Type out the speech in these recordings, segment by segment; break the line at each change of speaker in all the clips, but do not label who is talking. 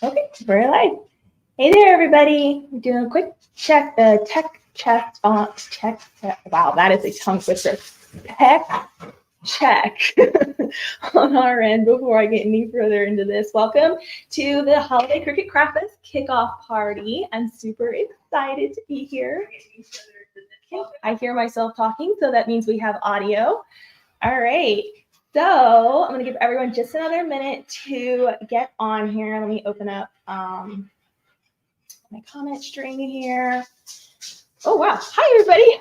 Okay, we're live. Hey there, everybody. We're doing a quick check, tech check. Wow, that is a tongue twister. Tech check on our end before I get any further into this. Welcome to the Holiday Cricut Craftfest kickoff party. I'm super excited to be here. I hear myself talking, so that means we have audio. All right. So I'm going to give everyone just another minute to get on here. Let me open up my comment string here. Oh, wow. Hi, everybody.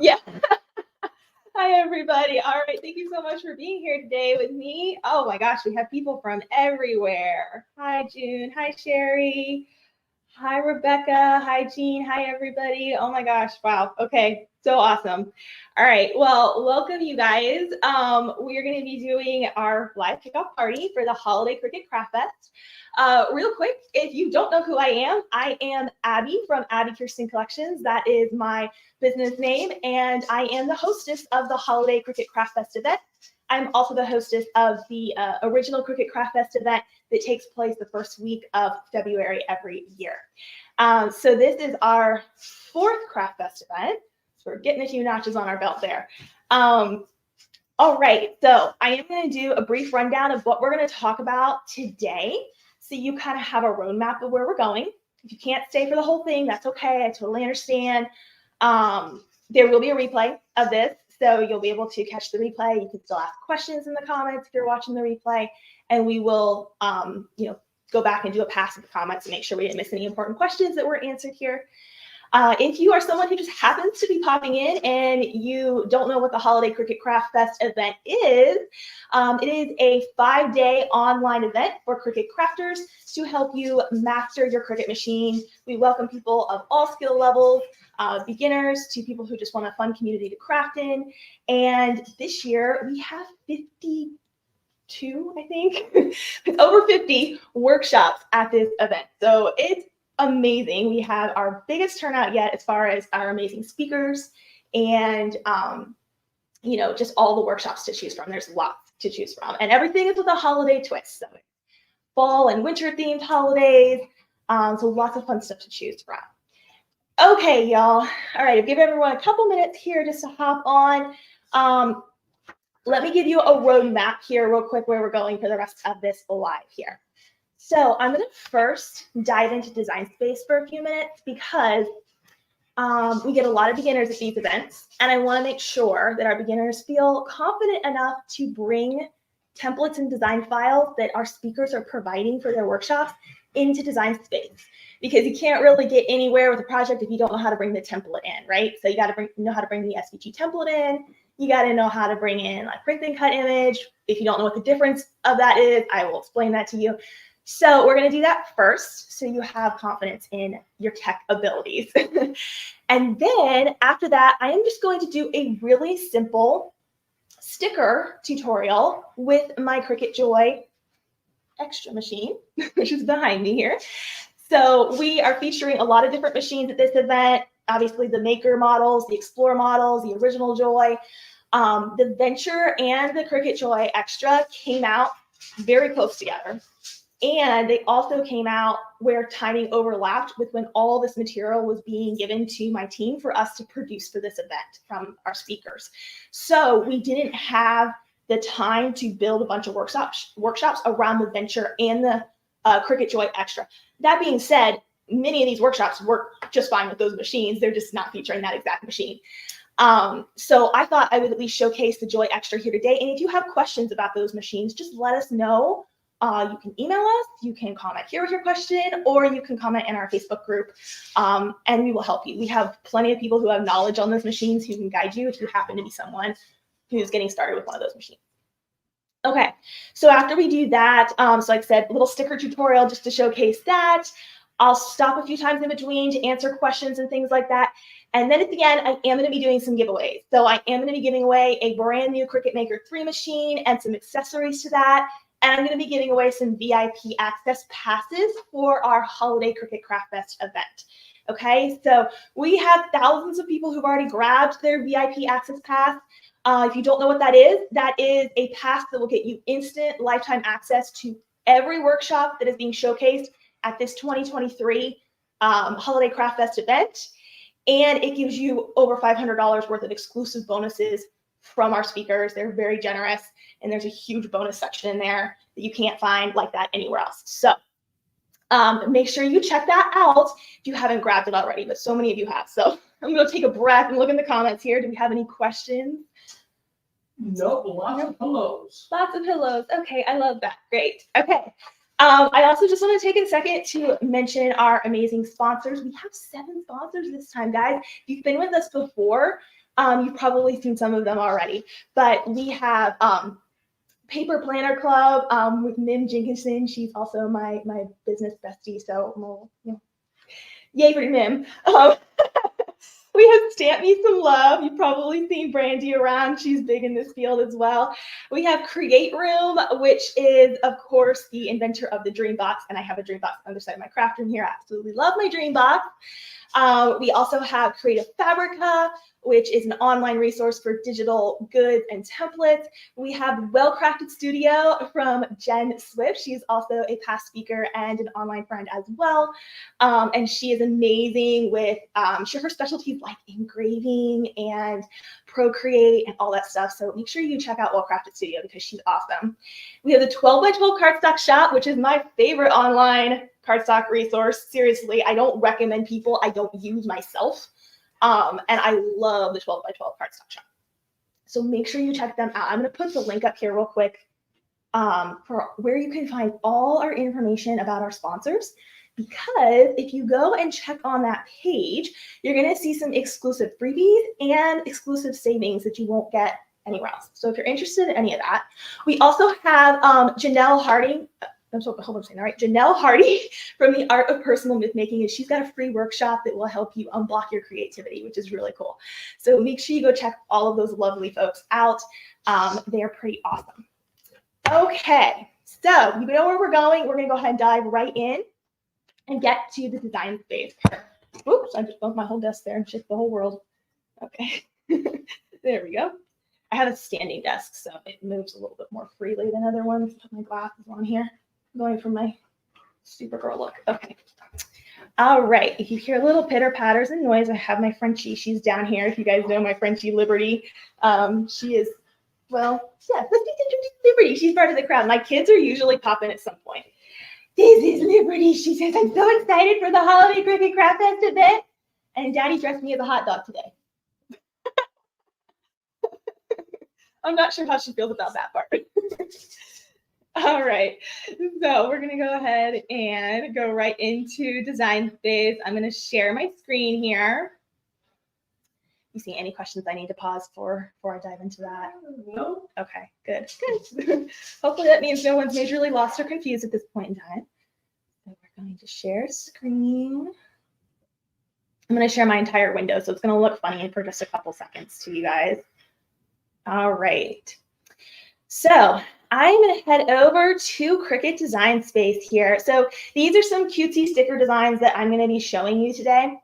Yeah. Hi, everybody. All right. Thank you so much for being here today with me. Oh, my gosh. We have people from everywhere. Hi, June. Hi, Sherry. Hi, Rebecca. Hi, Jean. Hi, everybody. Oh, my gosh. Wow. Okay. So awesome. All right. Well, welcome, you guys. We are going to be doing our live kickoff party for the Holiday Cricut Craftfest. Real quick, if you don't know who I am Abbi from Abbi Kirsten Collections. That is my business name, and I am the hostess of the Holiday Cricut Craftfest event. I'm also the hostess of the original Cricut Craftfest event that takes place the first week of February every year. So this is our fourth Craftfest event. So we're getting a few notches on our belt there. All right, so I am going to do a brief rundown of what we're going to talk about today, so you kind of have a roadmap of where we're going. If you can't stay for the whole thing, that's okay. I totally understand. There will be a replay of this, so you'll be able to catch the replay. You can still ask questions in the comments if you're watching the replay, and we will, go back and do a pass of the comments and make sure we didn't miss any important questions that were answered here. If you are someone who just happens to be popping in and you don't know what the Holiday Cricut Craftfest event is, it is a 5-day online event for Cricut crafters to help you master your Cricut machine. We welcome people of all skill levels, beginners to people who just want a fun community to craft in. And this year we have 52, I think, it's over 50 workshops at this event. So it's amazing. We have our biggest turnout yet as far as our amazing speakers and, just all the workshops to choose from. There's lots to choose from, and everything is with a holiday twist. So fall and winter themed holidays. So lots of fun stuff to choose from. Okay, y'all. All right, I'll give everyone a couple minutes here just to hop on. Let me give you a roadmap here real quick where we're going for the rest of this live here. So I'm going to first dive into Design Space for a few minutes because we get a lot of beginners at these events, and I want to make sure that our beginners feel confident enough to bring templates and design files that our speakers are providing for their workshops into Design Space, because you can't really get anywhere with a project if you don't know how to bring the template in, right? So you got to know how to bring the SVG template in. You got to know how to bring in like print and cut image. If you don't know what the difference of that is, I will explain that to you. So we're going to do that first, so you have confidence in your tech abilities. And then after that, I am just going to do a really simple sticker tutorial with my Cricut Joy Extra machine, which is behind me here. So we are featuring a lot of different machines at this event. Obviously the Maker models, the Explorer models, the original Joy. The Venture and the Cricut Joy Extra came out very close together. And they also came out where timing overlapped with when all this material was being given to my team for us to produce for this event from our speakers. So we didn't have the time to build a bunch of workshops around the Venture and the Cricut Joy Extra. That being said, many of these workshops work just fine with those machines. They're just not featuring that exact machine. So I thought I would at least showcase the Joy Extra here today. And if you have questions about those machines, just let us know. You can email us, you can comment here with your question, or you can comment in our Facebook group, and we will help you. We have plenty of people who have knowledge on those machines who can guide you if you happen to be someone who's getting started with one of those machines. Okay, so after we do that, so like I said, a little sticker tutorial just to showcase that. I'll stop a few times in between to answer questions and things like that. And then at the end, I am going to be doing some giveaways. So I am going to be giving away a brand new Cricut Maker 3 machine and some accessories to that. And I'm going to be giving away some VIP access passes for our Holiday Cricut Craftfest event. Okay, so we have thousands of people who've already grabbed their VIP access pass. If you don't know what that is a pass that will get you instant lifetime access to every workshop that is being showcased at this 2023 Holiday Craft Fest event. And it gives you over $500 worth of exclusive bonuses from our speakers. They're very generous, and there's a huge bonus section in there that you can't find like that anywhere else. So make sure you check that out if you haven't grabbed it already, but so many of you have. So I'm going to take a breath and look in the comments here. Do we have any questions?
Nope, lots of pillows.
Lots of pillows. Okay, I love that. Great. Okay. I also just want to take a second to mention our amazing sponsors. We have 7 sponsors this time, guys. If you've been with us before, you've probably seen some of them already. But we have Paper Planner Club with Mim Jenkinson. She's also my business bestie, so yay for Mim. We have Stamp Me Some Love. You've probably seen Brandy around. She's big in this field as well. We have Create Room, which is, of course, the inventor of the Dream Box. And I have a Dream Box on the other side of my craft room here. I absolutely love my Dream Box. We also have Creative Fabrica, which is an online resource for digital goods and templates. We have Well Crafted Studio from Jen Swift. She's also a past speaker and an online friend as well. And she is amazing with, her specialties like engraving and Procreate and all that stuff. So make sure you check out Well Crafted Studio because she's awesome. We have the 12x12 cardstock shop, which is my favorite online cardstock resource. Seriously, I don't recommend people I don't use myself. And I love the 12x12 cardstock shop. So make sure you check them out. I'm going to put the link up here real quick for where you can find all our information about our sponsors. Because if you go and check on that page, you're going to see some exclusive freebies and exclusive savings that you won't get anywhere else. So if you're interested in any of that, we also have Janelle Harding. Janelle Hardy from the Art of Personal Myth Making, and she's got a free workshop that will help you unblock your creativity, which is really cool. So make sure you go check all of those lovely folks out. They're pretty awesome. Okay, so you know where we're going. We're going to go ahead and dive right in and get to the design space part. Oops, I just bumped my whole desk there and shook the whole world. Okay, there we go. I have a standing desk, so it moves a little bit more freely than other ones. Put my glasses on here. Going for my Supergirl look. Okay. All right. If you hear little pitter patters and noise, I have my Frenchie. She's down here. If you guys know my Frenchie Liberty, she is, well, yeah, let's just introduce Liberty. She's part of the crowd. My kids are usually popping at some point. This is Liberty. She says, I'm so excited for the Holiday Cricut Craftfest event. And Daddy dressed me as a hot dog today. I'm not sure how she feels about that part. All right, so we're gonna go ahead and go right into design space. I'm gonna share my screen here. You see any questions I need to pause for before I dive into that?
No.
Okay, good. Hopefully that means no one's majorly lost or confused at this point in time. So we're going to share screen. I'm gonna share my entire window, so it's gonna look funny for just a couple seconds to you guys. All right, so I'm going to head over to Cricut Design Space here. So these are some cutesy sticker designs that I'm going to be showing you today.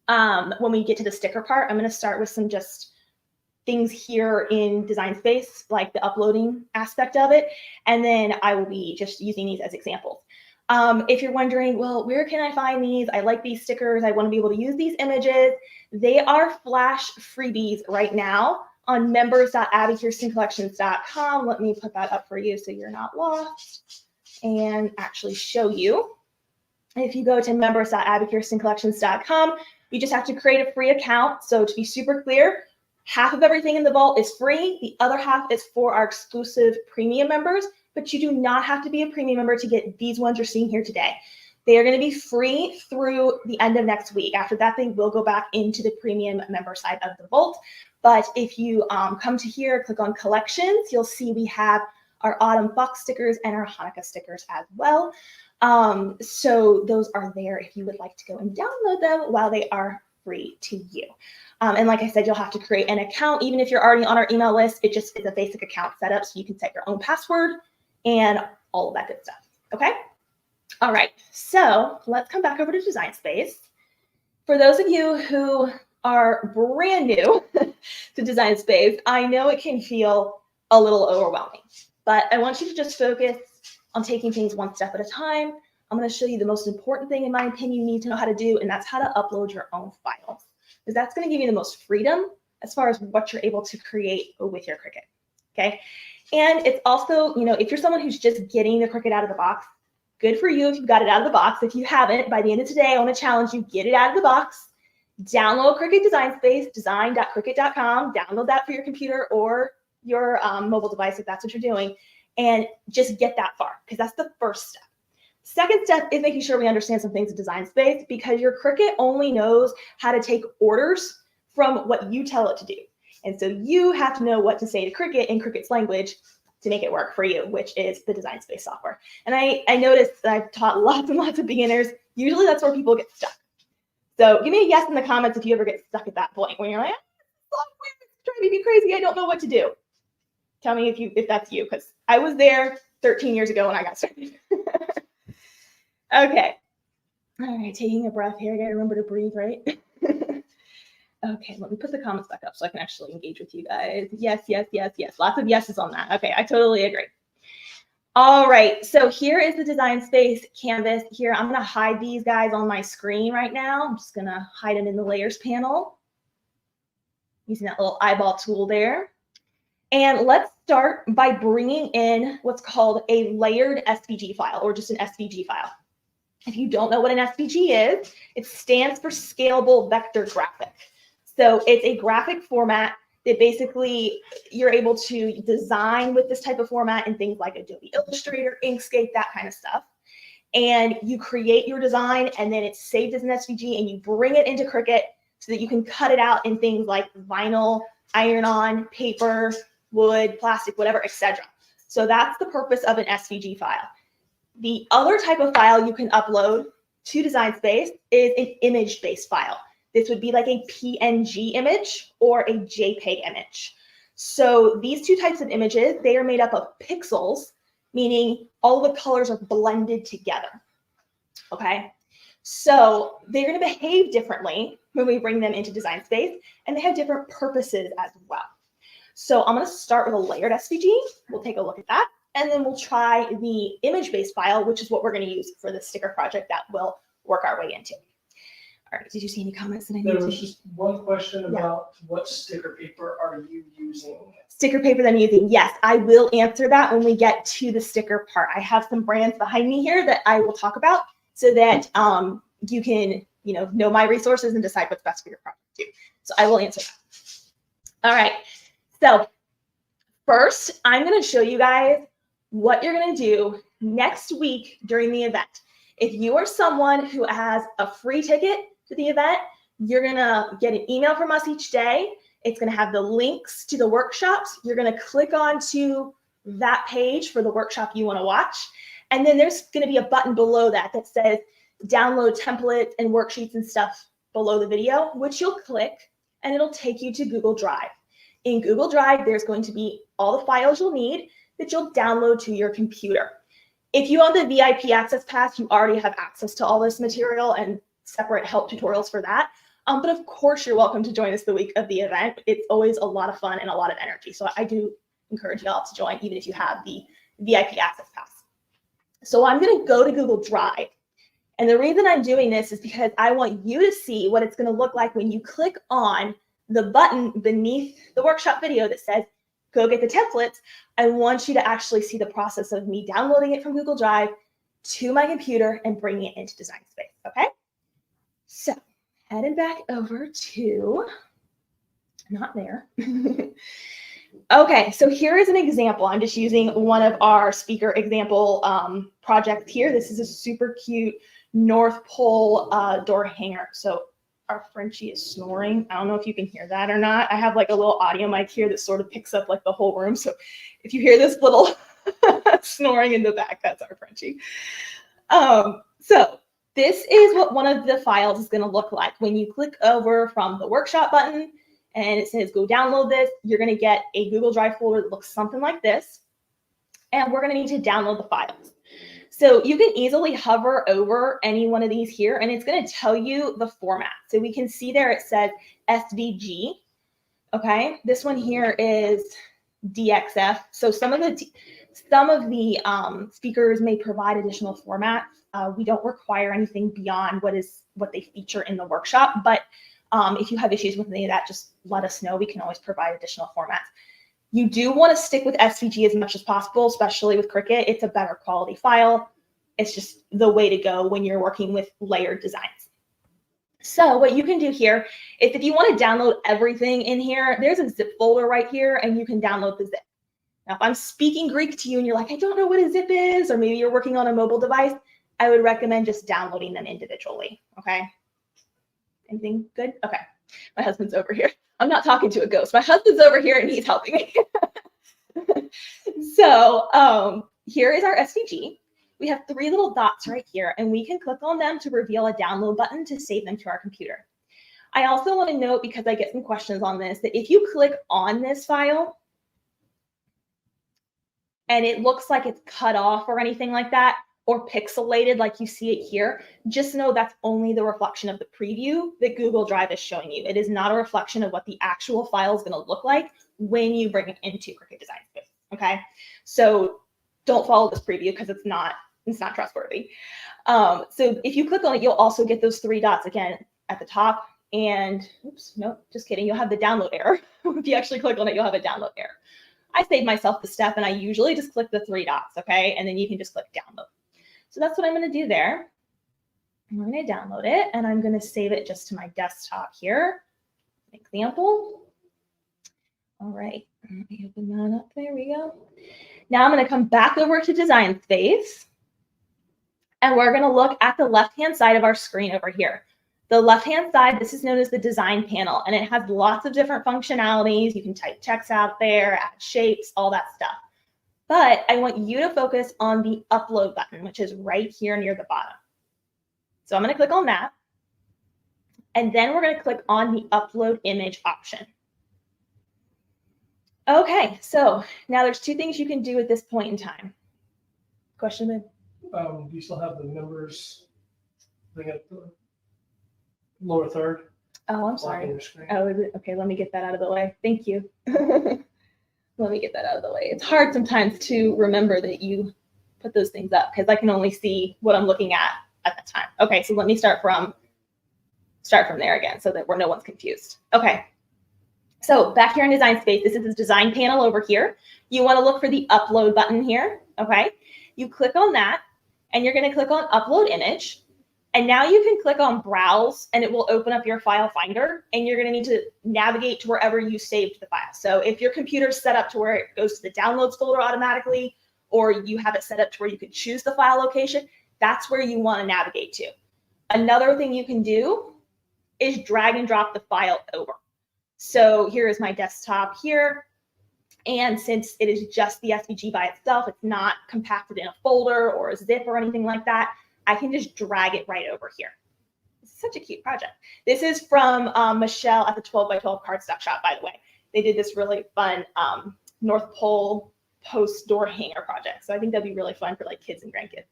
When we get to the sticker part, I'm going to start with some just things here in Design Space, like the uploading aspect of it. And then I will be just using these as examples. If you're wondering, well, where can I find these? I like these stickers. I want to be able to use these images. They are flash freebies right now on members.abbikirstencollections.com. Let me put that up for you so you're not lost and actually show you. If you go to members.abbikirstencollections.com, you just have to create a free account. So to be super clear, half of everything in the vault is free. The other half is for our exclusive premium members, but you do not have to be a premium member to get these ones you're seeing here today. They are going to be free through the end of next week. After that, they will go back into the premium member side of the vault. But if you come to here, click on collections, you'll see we have our autumn fox stickers and our Hanukkah stickers as well. So those are there if you would like to go and download them while they are free to you. And like I said, you'll have to create an account. Even if you're already on our email list, it just is a basic account setup so you can set your own password and all of that good stuff. Okay? All right, so let's come back over to Design Space. For those of you who are brand new to Design Space, I know it can feel a little overwhelming, but I want you to just focus on taking things one step at a time. I'm going to show you the most important thing, in my opinion, you need to know how to do, and that's how to upload your own files, because that's going to give you the most freedom as far as what you're able to create with your Cricut. Okay. And it's also, you know, if you're someone who's just getting the Cricut out of the box, good for you if you've got it out of the box. If you haven't, by the end of today, I want to challenge you, get it out of the box, download Cricut Design Space, design.cricut.com, download that for your computer or your mobile device if that's what you're doing, and just get that far, because that's the first step. Second step is making sure we understand some things in Design Space, because your Cricut only knows how to take orders from what you tell it to do. And so you have to know what to say to Cricut in Cricut's language to make it work for you, which is the Design Space software. And I noticed that I've taught lots and lots of beginners. Usually that's where people get stuck. So give me a yes in the comments if you ever get stuck at that point when you're like, software is driving me crazy, I don't know what to do. Tell me if that's you, because I was there 13 years ago when I got started. Okay. All right, taking a breath here. I gotta remember to breathe, right? Okay, let me put the comments back up so I can actually engage with you guys. Yes, yes, yes, yes. Lots of yeses on that. Okay, I totally agree. All right, so here is the Design Space canvas. Here, I'm gonna hide these guys on my screen right now. I'm just gonna hide them in the layers panel using that little eyeball tool there. And let's start by bringing in what's called a layered SVG file, or just an SVG file. If you don't know what an SVG is, it stands for Scalable Vector Graphic. So it's a graphic format that basically you're able to design with this type of format in things like Adobe Illustrator, Inkscape, that kind of stuff. And you create your design, and then it's saved as an SVG, and you bring it into Cricut so that you can cut it out in things like vinyl, iron-on, paper, wood, plastic, whatever, etc. So that's the purpose of an SVG file. The other type of file you can upload to Design Space is an image-based file. This would be like a PNG image or a JPEG image. So these two types of images, they are made up of pixels, meaning all the colors are blended together. Okay, so they're going to behave differently when we bring them into Design Space, and they have different purposes as well. So I'm going to start with a layered SVG. We'll take a look at that. And then we'll try the image-based file, which is what we're going to use for the sticker project that we'll work our way into. All right, did you see any comments that I need to?
There was just one question about what sticker paper are you using?
Sticker paper that I'm using. Yes, I will answer that when we get to the sticker part. I have some brands behind me here that I will talk about so that you can know my resources and decide what's best for your project too. So I will answer that. All right, so first I'm going to show you guys what you're going to do next week during the event. If you are someone who has a free ticket to the event, you're going to get an email from us each day. It's going to have the links to the workshops. You're going to click onto that page for the workshop you want to watch. And then there's going to be a button below that that says download templates and worksheets and stuff below the video, which you'll click, and it'll take you to Google Drive. In Google Drive, there's going to be all the files you'll need that you'll download to your computer. If you own the VIP Access Pass, you already have access to all this material and separate help tutorials for that. But of course, you're welcome to join us the week of the event. It's always a lot of fun and a lot of energy. So I do encourage y'all to join, even if you have the VIP Access Pass. So I'm going to go to Google Drive. And the reason I'm doing this is because I want you to see what it's going to look like when you click on the button beneath the workshop video that says, go get the templates. I want you to actually see the process of me downloading it from Google Drive to my computer and bringing it into Design Space, okay? So headed back over to, not there. Okay, so here is an example. I'm just using one of our speaker example projects here. This is a super cute North Pole door hanger. So our Frenchie is snoring. I don't know if you can hear that or not. I have like a little audio mic here that sort of picks up like the whole room. So if you hear this little snoring in the back, that's our Frenchie. So this is what one of the files is going to look like. When you click over from the workshop button and it says go download this, you're going to get a Google Drive folder that looks something like this. And we're going to need to download the files. So you can easily hover over any one of these here, and it's going to tell you the format. So we can see there it says SVG. Okay, this one here is DXF. So some of the Some of the speakers may provide additional formats. We don't require anything beyond what they feature in the workshop, but if you have issues with any of that, just let us know. We can always provide additional formats. You do want to stick with SVG as much as possible, especially with Cricut. It's a better quality file. It's just the way to go when you're working with layered designs. So what you can do here is if you want to download everything in here, there's a zip folder right here, and you can download the zip. Now, if I'm speaking Greek to you and you're like, I don't know what a zip is, or maybe you're working on a mobile device, I would recommend just downloading them individually, okay? Anything good? Okay. My husband's over here. I'm not talking to a ghost. My husband's over here and he's helping me. So here is our SVG. We have 3 little dots right here, and we can click on them to reveal a download button to save them to our computer. I also want to note, because I get some questions on this, that if you click on this file and it looks like it's cut off or anything like that, or pixelated like you see it here, just know that's only the reflection of the preview that Google Drive is showing you. It is not a reflection of what the actual file is going to look like when you bring it into Cricut Design Space, okay? So don't follow this preview because it's not trustworthy. So if you click on it, you'll also get those 3 dots again at the top, and oops, no, just kidding, you'll have the download error. If you actually click on it, you'll have a download error. I saved myself the step, and I usually just click the 3 dots, okay? And then you can just click download. So that's what I'm going to do there. I'm going to download it, and I'm going to save it just to my desktop here. Example. All right, let me open that up. There we go. Now I'm going to come back over to Design Space, and we're going to look at the left-hand side of our screen over here. The left-hand side, this is known as the design panel, and it has lots of different functionalities. You can type text out there, add shapes, all that stuff. But I want you to focus on the upload button, which is right here near the bottom. So I'm going to click on that. And then we're going to click on the upload image option. Okay, so now there's 2 things you can do at this point in time. Question, Ben?
Do you still have the members thing at the lower third?
Oh, I'm sorry.
Your screen?
Oh, is it? Okay, let me get that out of the way. Thank you. Let me get that out of the way. It's hard sometimes to remember that you put those things up because I can only see what I'm looking at that time. Okay, so let me start from there again so that no one's confused. Okay, so back here in Design Space, this is the design panel over here. You want to look for the upload button here, okay? You click on that, and you're going to click on Upload Image. And now you can click on Browse, and it will open up your file finder, and you're going to need to navigate to wherever you saved the file. So if your computer's set up to where it goes to the downloads folder automatically, or you have it set up to where you could choose the file location, that's where you want to navigate to. Another thing you can do is drag and drop the file over. So here is my desktop here. And since it is just the SVG by itself, it's not compacted in a folder or a zip or anything like that, I can just drag it right over here. It's such a cute project. This is from Michelle at the 12x12 cardstock shop, by the way. They did this really fun North Pole post door hanger project. So I think that'd be really fun for like kids and grandkids.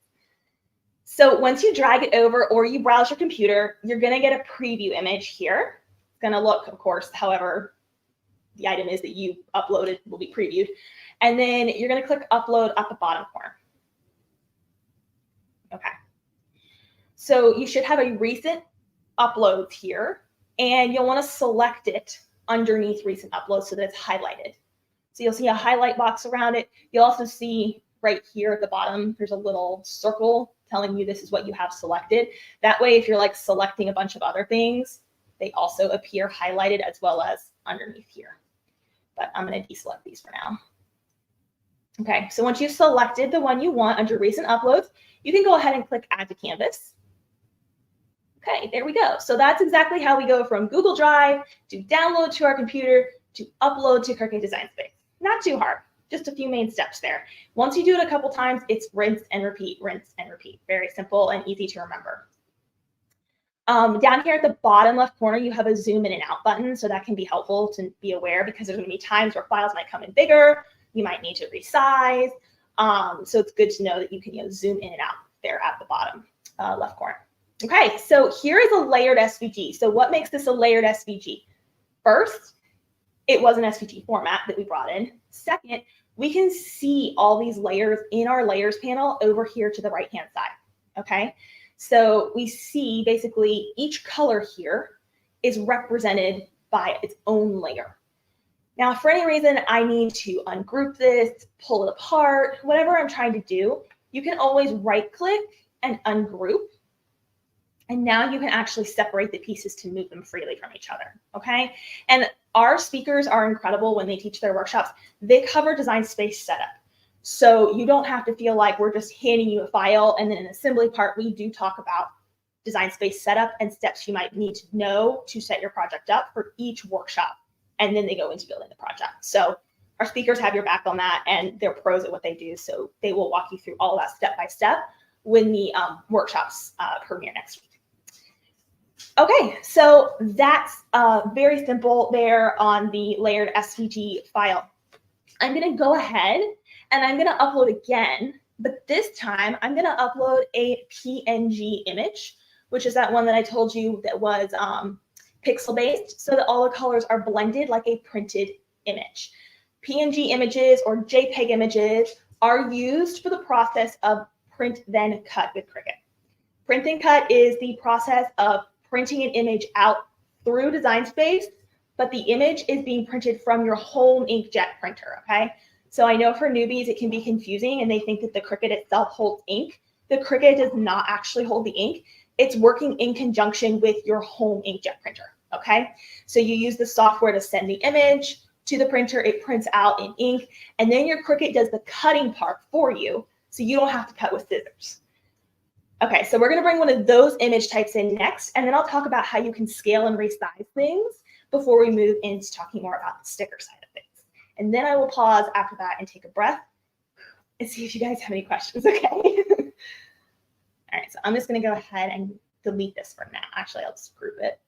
So once you drag it over or you browse your computer, you're gonna get a preview image here. It's gonna look, of course, however the item is that you uploaded will be previewed. And then you're gonna click upload at the bottom corner. Okay. So you should have a recent uploads here, and you'll want to select it underneath recent uploads so that it's highlighted. So you'll see a highlight box around it. You'll also see right here at the bottom, there's a little circle telling you this is what you have selected. That way, if you're like selecting a bunch of other things, they also appear highlighted as well as underneath here. But I'm going to deselect these for now. Okay, so once you've selected the one you want under recent uploads, you can go ahead and click Add to Canvas. Okay, there we go. So that's exactly how we go from Google Drive to download to our computer to upload to Cricut Design Space. Not too hard, just a few main steps there. Once you do it a couple times, it's rinse and repeat, rinse and repeat. Very simple and easy to remember. Down here at the bottom left corner, you have a zoom in and out button. So that can be helpful to be aware because there's going to be times where files might come in bigger. You might need to resize. So it's good to know that you can zoom in and out there at the bottom left corner. Okay, so here is a layered SVG. So what makes this a layered SVG? First, it was an SVG format that we brought in. Second, we can see all these layers in our layers panel over here to the right-hand side, okay? So we see basically each color here is represented by its own layer. Now, if for any reason I need to ungroup this, pull it apart, whatever I'm trying to do, you can always right-click and ungroup. And now you can actually separate the pieces to move them freely from each other, okay? And our speakers are incredible when they teach their workshops. They cover design space setup. So you don't have to feel like we're just handing you a file, and then in the assembly part, we do talk about design space setup and steps you might need to know to set your project up for each workshop. And then they go into building the project. So our speakers have your back on that, and they're pros at what they do. So they will walk you through all of that step by step when the workshops premiere next week. Okay, so that's very simple there on the layered SVG file. I'm going to go ahead and I'm going to upload again, but this time I'm going to upload a PNG image, which is that one that I told you that was pixel based, so that all the colors are blended like a printed image. PNG images or JPEG images are used for the process of print then cut with Cricut. Print and cut is the process of printing an image out through Design Space, but the image is being printed from your home inkjet printer, okay? So I know for newbies it can be confusing and they think that the Cricut itself holds ink. The Cricut does not actually hold the ink. It's working in conjunction with your home inkjet printer, okay? So you use the software to send the image to the printer, it prints out in ink, and then your Cricut does the cutting part for you, so you don't have to cut with scissors. Okay, so we're gonna bring one of those image types in next, and then I'll talk about how you can scale and resize things before we move into talking more about the sticker side of things. And then I will pause after that and take a breath and see if you guys have any questions, okay? All right, so I'm just gonna go ahead and delete this for now. Actually, I'll just group it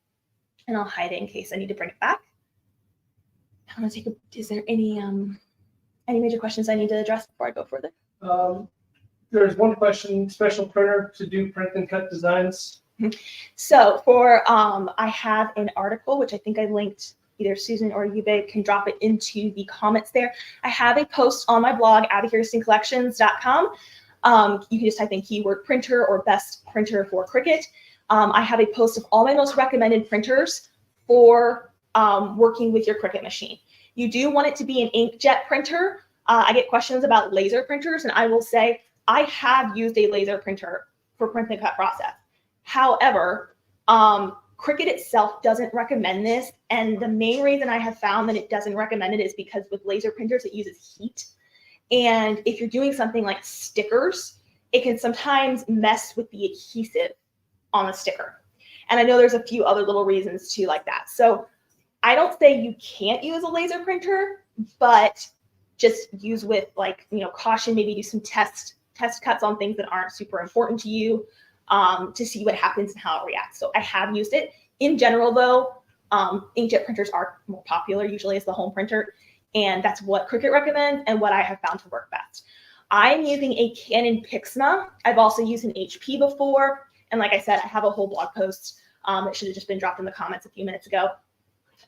and I'll hide it in case I need to bring it back. I'm gonna take a, is there any major questions I need to address before I go further?
There's one question, special printer to do print and cut designs.
So for, I have an article, which I think I linked, either Susan or you can drop it into the comments there. I have a post on my blog, abbikirstencollections.com. You can just type in keyword printer or best printer for Cricut. I have a post of all my most recommended printers for working with your Cricut machine. You do want it to be an inkjet printer. I get questions about laser printers, and I will say I have used a laser printer for print and cut process. However, Cricut itself doesn't recommend this, and the main reason I have found that it doesn't recommend it is because with laser printers it uses heat, and if you're doing something like stickers, it can sometimes mess with the adhesive on the sticker. And I know there's a few other little reasons too like that. So I don't say you can't use a laser printer, but just use with caution, maybe do some test cuts on things that aren't super important to you to see what happens and how it reacts. So I have used it. In general though, inkjet printers are more popular usually as the home printer, and that's what Cricut recommends and what I have found to work best. I'm using a Canon Pixma. I've also used an HP before. And like I said, I have a whole blog post that should have just been dropped in the comments a few minutes ago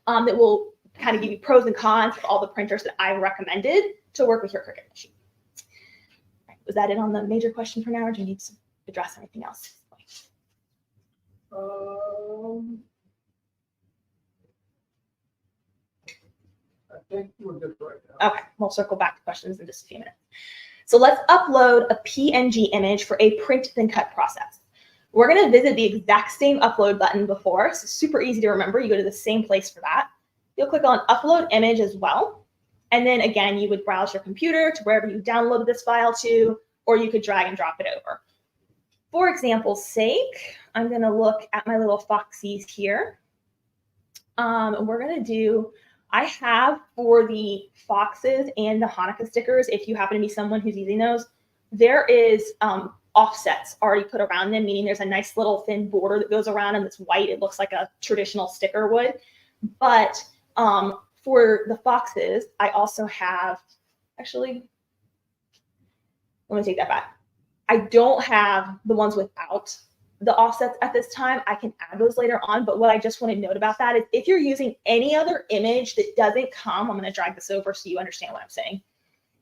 that will kind of give you pros and cons of all the printers that I recommended to work with your Cricut machine. Was that it on the major question for now, or do you need to address anything else?
I think we're good right now.
Okay, we'll circle back to questions in just a few minutes. So let's upload a PNG image for a print then cut process. We're going to visit the exact same upload button before, so super easy to remember. You go to the same place for that. You'll click on upload image as well. And then again, you would browse your computer to wherever you downloaded this file to, or you could drag and drop it over. For example's sake, I'm going to look at my little foxies here. And we're going to do, I have for the foxes and the Hanukkah stickers, if you happen to be someone who's using those, there is offsets already put around them, meaning there's a nice little thin border that goes around and it's white. It looks like a traditional sticker would. But for the foxes, I also have, actually, let me take that back. I don't have the ones without the offsets at this time. I can add those later on, but what I just want to note about that is if you're using any other image that doesn't come, I'm going to drag this over so you understand what I'm saying.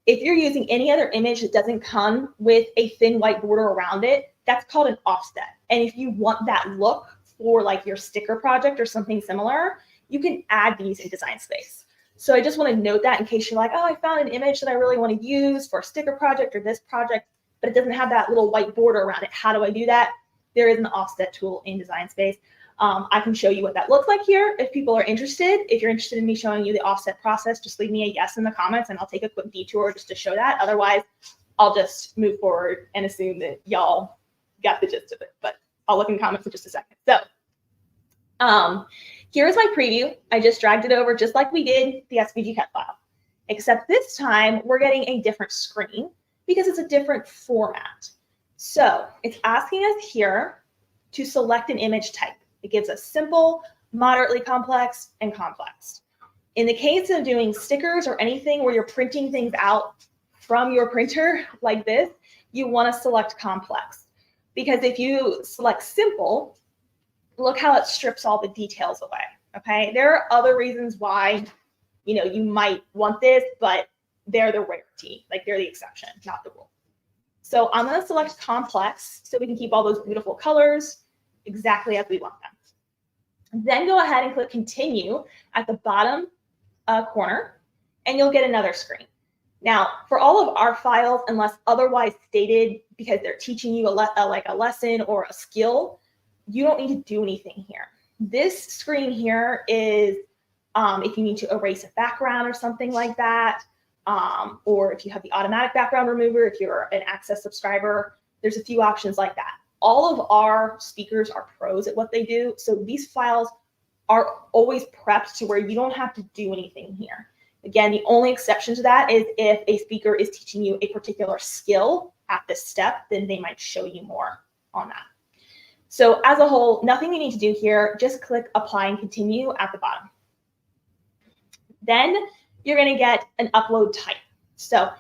If you're using any other image that doesn't come with a thin white border around it, that's called an offset. And if you want that look for like your sticker project or something similar, you can add these in Design Space. So I just want to note that in case you're like, oh, I found an image that I really want to use for a sticker project or this project, but it doesn't have that little white border around it. How do I do that? There is an offset tool in Design Space. I can show you what that looks like here if people are interested. If you're interested in me showing you the offset process, just leave me a yes in the comments and I'll take a quick detour just to show that. Otherwise, I'll just move forward and assume that y'all got the gist of it, but I'll look in comments in just a second. So here's my preview. I just dragged it over just like we did the SVG cut file, except this time we're getting a different screen because it's a different format. So it's asking us here to select an image type. It gives us simple, moderately complex, and complex. In the case of doing stickers or anything where you're printing things out from your printer like this, you want to select complex. Because if you select simple, look how it strips all the details away, okay? There are other reasons why, you might want this, but they're the rarity, like they're the exception, not the rule. So I'm going to select complex so we can keep all those beautiful colors exactly as we want them. Then go ahead and click continue at the bottom corner and you'll get another screen. Now, for all of our files, unless otherwise stated, because they're teaching you like a lesson or a skill, you don't need to do anything here. This screen here is if you need to erase a background or something like that, or if you have the automatic background remover, if you're an Access subscriber, there's a few options like that. All of our speakers are pros at what they do, so these files are always prepped to where you don't have to do anything here. Again, the only exception to that is if a speaker is teaching you a particular skill at this step, then they might show you more on that. So as a whole, nothing you need to do here, just click apply and continue at the bottom. Then you're going to get an upload type. So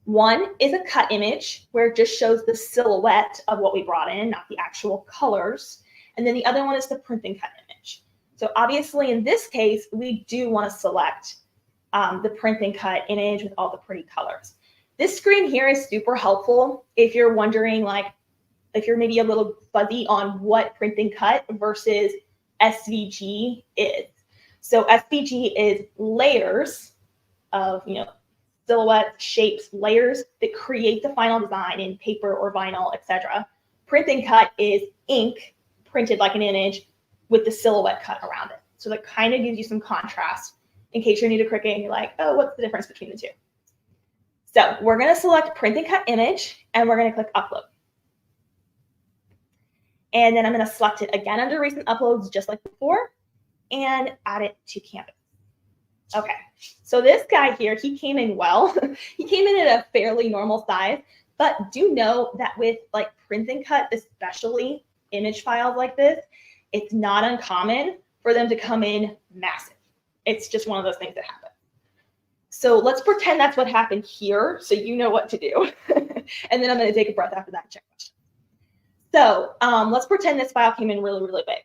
one is a cut image where it just shows the silhouette of what we brought in, not the actual colors. And then the other one is the print and cut image. So obviously in this case, we do want to select the print and cut image with all the pretty colors. This screen here is super helpful if you're wondering, like, if you're maybe a little fuzzy on what print and cut versus SVG is. So SVG is layers of, silhouettes, shapes, layers that create the final design in paper or vinyl, etc. Print and cut is ink printed like an image with the silhouette cut around it. So that kind of gives you some contrast in case you're new to Cricut and you're like, oh, what's the difference between the two? So we're going to select print and cut image and we're going to click upload. And then I'm going to select it again under recent uploads just like before and add it to Canvas. Okay, so this guy here, he came in well. He came in at a fairly normal size, but do know that with like print and cut, especially image files like this, it's not uncommon for them to come in massive. It's just one of those things that happen. So let's pretend that's what happened here so you know what to do. And then I'm going to take a breath after that and check questions. So let's pretend this file came in really, really big.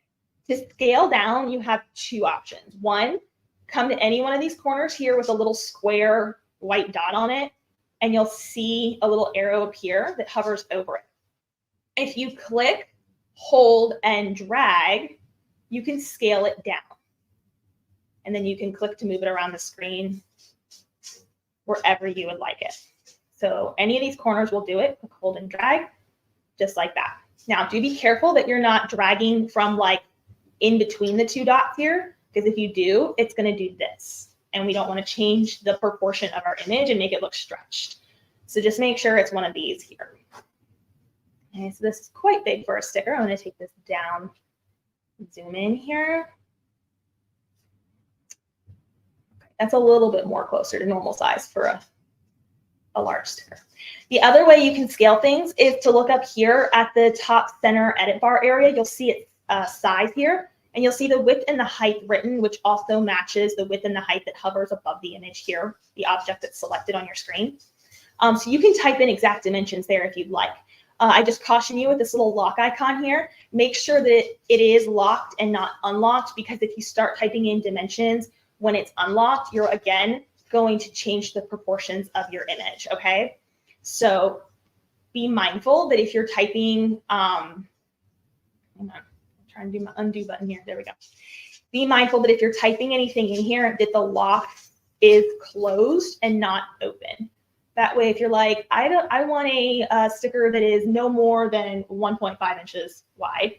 To scale down, you have two options. One, come to any one of these corners here with a little square white dot on it, and you'll see a little arrow appear that hovers over it. If you click, hold, and drag, you can scale it down. And then you can click to move it around the screen wherever you would like it. So any of these corners will do it. Click, hold, and drag, just like that. Now, do be careful that you're not dragging from like in between the two dots here, because if you do, it's going to do this. And we don't want to change the proportion of our image and make it look stretched. So just make sure it's one of these here. Okay, so this is quite big for a sticker. I'm going to take this down, zoom in here. Okay, that's a little bit more closer to normal size for a large sticker. The other way you can scale things is to look up here at the top center edit bar area. You'll see its size here, and you'll see the width and the height written, which also matches the width and the height that hovers above the image here, the object that's selected on your screen. So you can type in exact dimensions there if you'd like. I just caution you with this little lock icon here. Make sure that it is locked and not unlocked, because if you start typing in dimensions when it's unlocked, you're again going to change the proportions of your image, okay? So be mindful that if you're typing, hang on, I'm trying to do my undo button here. There we go. Be mindful that if you're typing anything in here, that the lock is closed and not open. That way, if you're like, I want a sticker that is no more than 1.5 inches wide,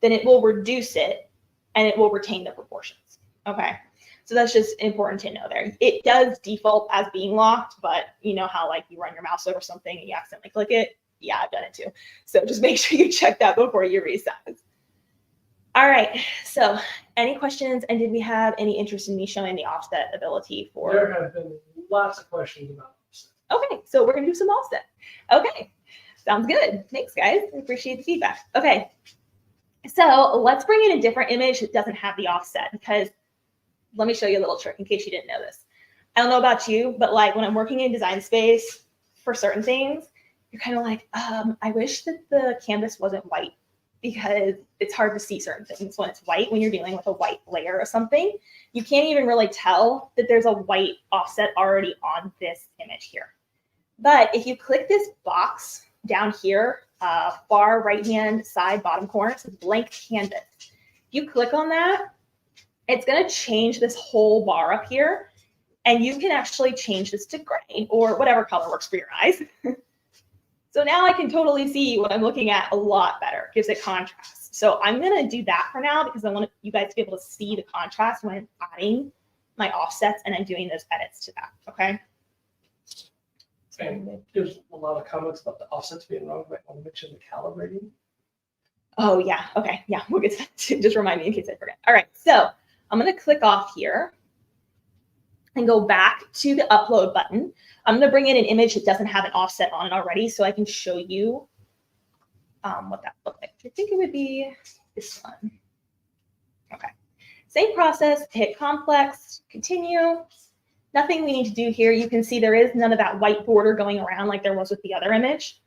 then it will reduce it and it will retain the proportions. Okay. So that's just important to know there. It does default as being locked, but you know how like you run your mouse over something and you accidentally click it? Yeah, I've done it too. So just make sure you check that before you resize. All right, so any questions? And did we have any interest in me showing the offset ability for?
There have been lots of questions about offset.
Okay, so we're gonna do some offset. Okay, sounds good. Thanks guys, I appreciate the feedback. Okay, so let's bring in a different image that doesn't have the offset, because let me show you a little trick in case you didn't know this. I don't know about you, but like when I'm working in design space for certain things, you're kind of like, I wish that the canvas wasn't white, because it's hard to see certain things when it's white. When you're dealing with a white layer or something, you can't even really tell that there's a white offset already on this image here. But if you click this box down here, far right-hand side bottom corner, it says blank canvas. If you click on that, it's going to change this whole bar up here, and you can actually change this to gray or whatever color works for your eyes. So now I can totally see what I'm looking at a lot better. Gives it contrast. So I'm going to do that for now because I want you guys to be able to see the contrast when I'm adding my offsets and I'm doing those edits to that. Okay.
And there's a lot of comments about the offsets being wrong, but I want to mention the calibrating.
Oh yeah. Okay. Yeah. We'll get to that too. Just remind me in case I forget. All right. So I'm going to click off here and go back to the upload button. I'm going to bring in an image that doesn't have an offset on it already so I can show you what that looks like. I think it would be this one. Okay. Same process, hit complex, continue. Nothing we need to do here. You can see there is none of that white border going around like there was with the other image.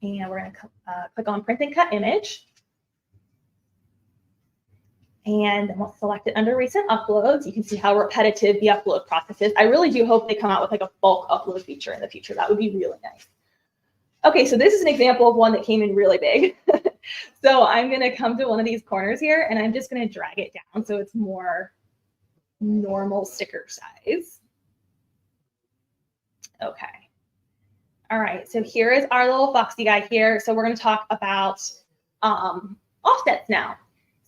And we're going to click on print and cut image. And then we'll select it under recent uploads. You can see how repetitive the upload process is. I really do hope they come out with like a bulk upload feature in the future. That would be really nice. Okay, so this is an example of one that came in really big. So I'm going to come to one of these corners here, and I'm just going to drag it down so it's more normal sticker size. Okay. All right, so here is our little foxy guy here. So we're going to talk about offsets now.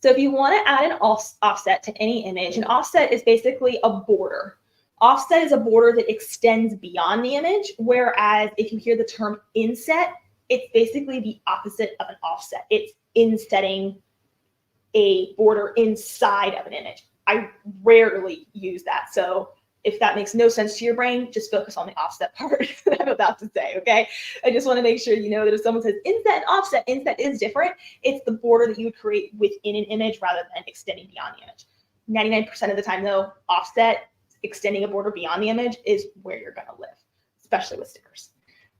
So if you want to add an offset to any image, an offset is basically a border. Offset is a border that extends beyond the image, whereas if you hear the term inset, it's basically the opposite of an offset. It's insetting a border inside of an image. I rarely use that. So if that makes no sense to your brain, just focus on the offset part that I'm about to say, okay? I just want to make sure you know that if someone says inset and offset, inset is different. It's the border that you would create within an image rather than extending beyond the image. 99% of the time though, offset, extending a border beyond the image is where you're going to live, especially with stickers.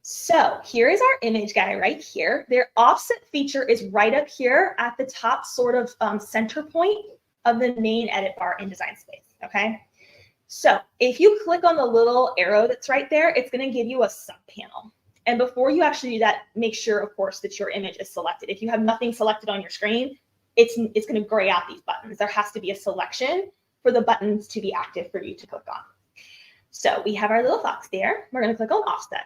So here is our image guy right here. Their offset feature is right up here at the top sort of center point of the main edit bar in Design Space, okay? So if you click on the little arrow that's right there, it's going to give you a sub panel. And before you actually do that, make sure, of course, that your image is selected. If you have nothing selected on your screen, it's going to gray out these buttons. There has to be a selection for the buttons to be active for you to click on. So we have our little fox there. We're going to click on offset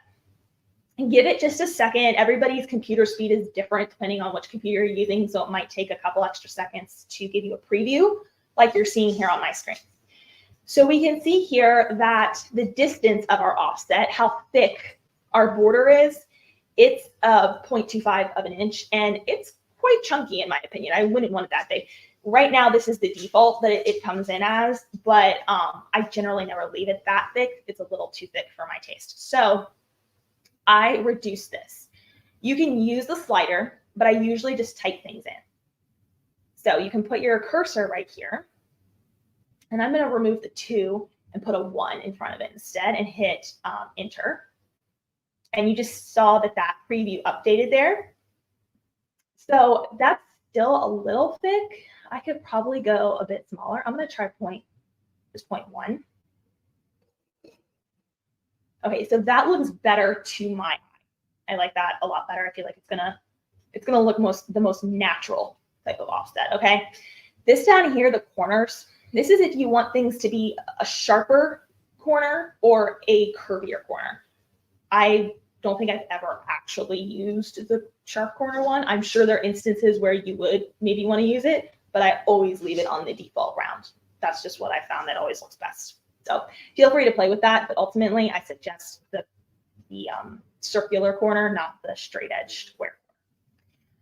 and give it just a second. Everybody's computer speed is different depending on which computer you're using, so it might take a couple extra seconds to give you a preview like you're seeing here on my screen. So we can see here that the distance of our offset, how thick our border is, it's 0.25 of an inch, and it's quite chunky in my opinion. I wouldn't want it that big. Right now, this is the default that it comes in as, but I generally never leave it that thick. It's a little too thick for my taste. So I reduce this. You can use the slider, but I usually just type things in. So you can put your cursor right here. And I'm going to remove the 2 and put a 1 in front of it instead and hit enter. And you just saw that that preview updated there. So that's still a little thick. I could probably go a bit smaller. I'm going to try 0.5 is 0.1. Okay, so that looks better to my eye. I like that a lot better. I feel like it's gonna look the most natural type of offset. Okay, this down here, the corners. This is if you want things to be a sharper corner or a curvier corner. I don't think I've ever actually used the sharp corner one. I'm sure there are instances where you would maybe want to use it, but I always leave it on the default round. That's just what I found that always looks best. So feel free to play with that, but ultimately I suggest the circular corner, not the straight edge square.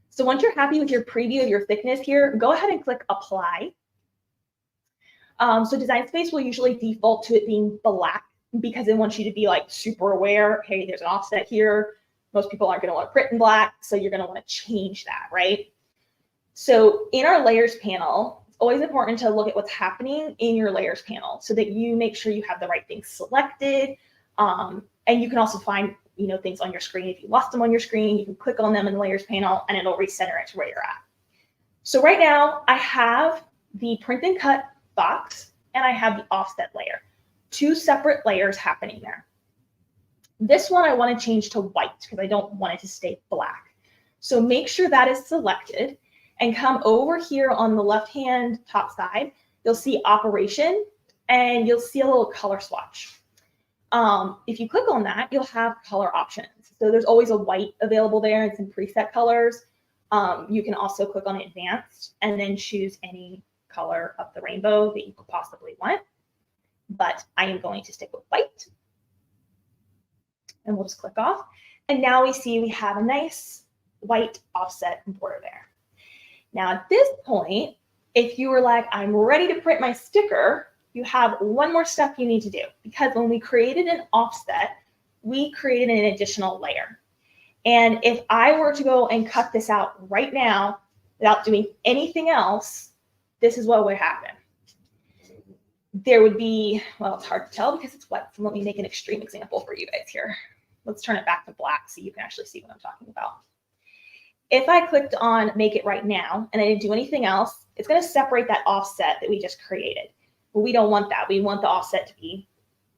So once you're happy with your preview of your thickness here, go ahead and click apply. So Design Space will usually default to it being black because it wants you to be like super aware, hey, there's an offset here. Most people aren't going to want to print in black, so you're going to want to change that, right? So in our layers panel, it's always important to look at what's happening in your layers panel so that you make sure you have the right things selected. And you can also find, things on your screen. If you lost them on your screen, you can click on them in the layers panel and it'll recenter it to where you're at. So right now I have the print and cut box and I have the offset layer. Two separate layers happening there. This one I want to change to white because I don't want it to stay black. So make sure that is selected and come over here on the left-hand top side. You'll see operation and you'll see a little color swatch. If you click on that, you'll have color options. So there's always a white available there and some preset colors. You can also click on advanced and then choose any color of the rainbow that you could possibly want. But I am going to stick with white. And we'll just click off. And now we see we have a nice white offset border there. Now at this point, if you were like, I'm ready to print my sticker, you have one more step you need to do, because when we created an offset, we created an additional layer. And if I were to go and cut this out right now without doing anything else, this is what would happen. There would be, well, it's hard to tell because it's wet. So let me make an extreme example for you guys here. Let's turn it back to black so you can actually see what I'm talking about. If I clicked on make it right now and I didn't do anything else, it's going to separate that offset that we just created. But we don't want that. We want the offset to be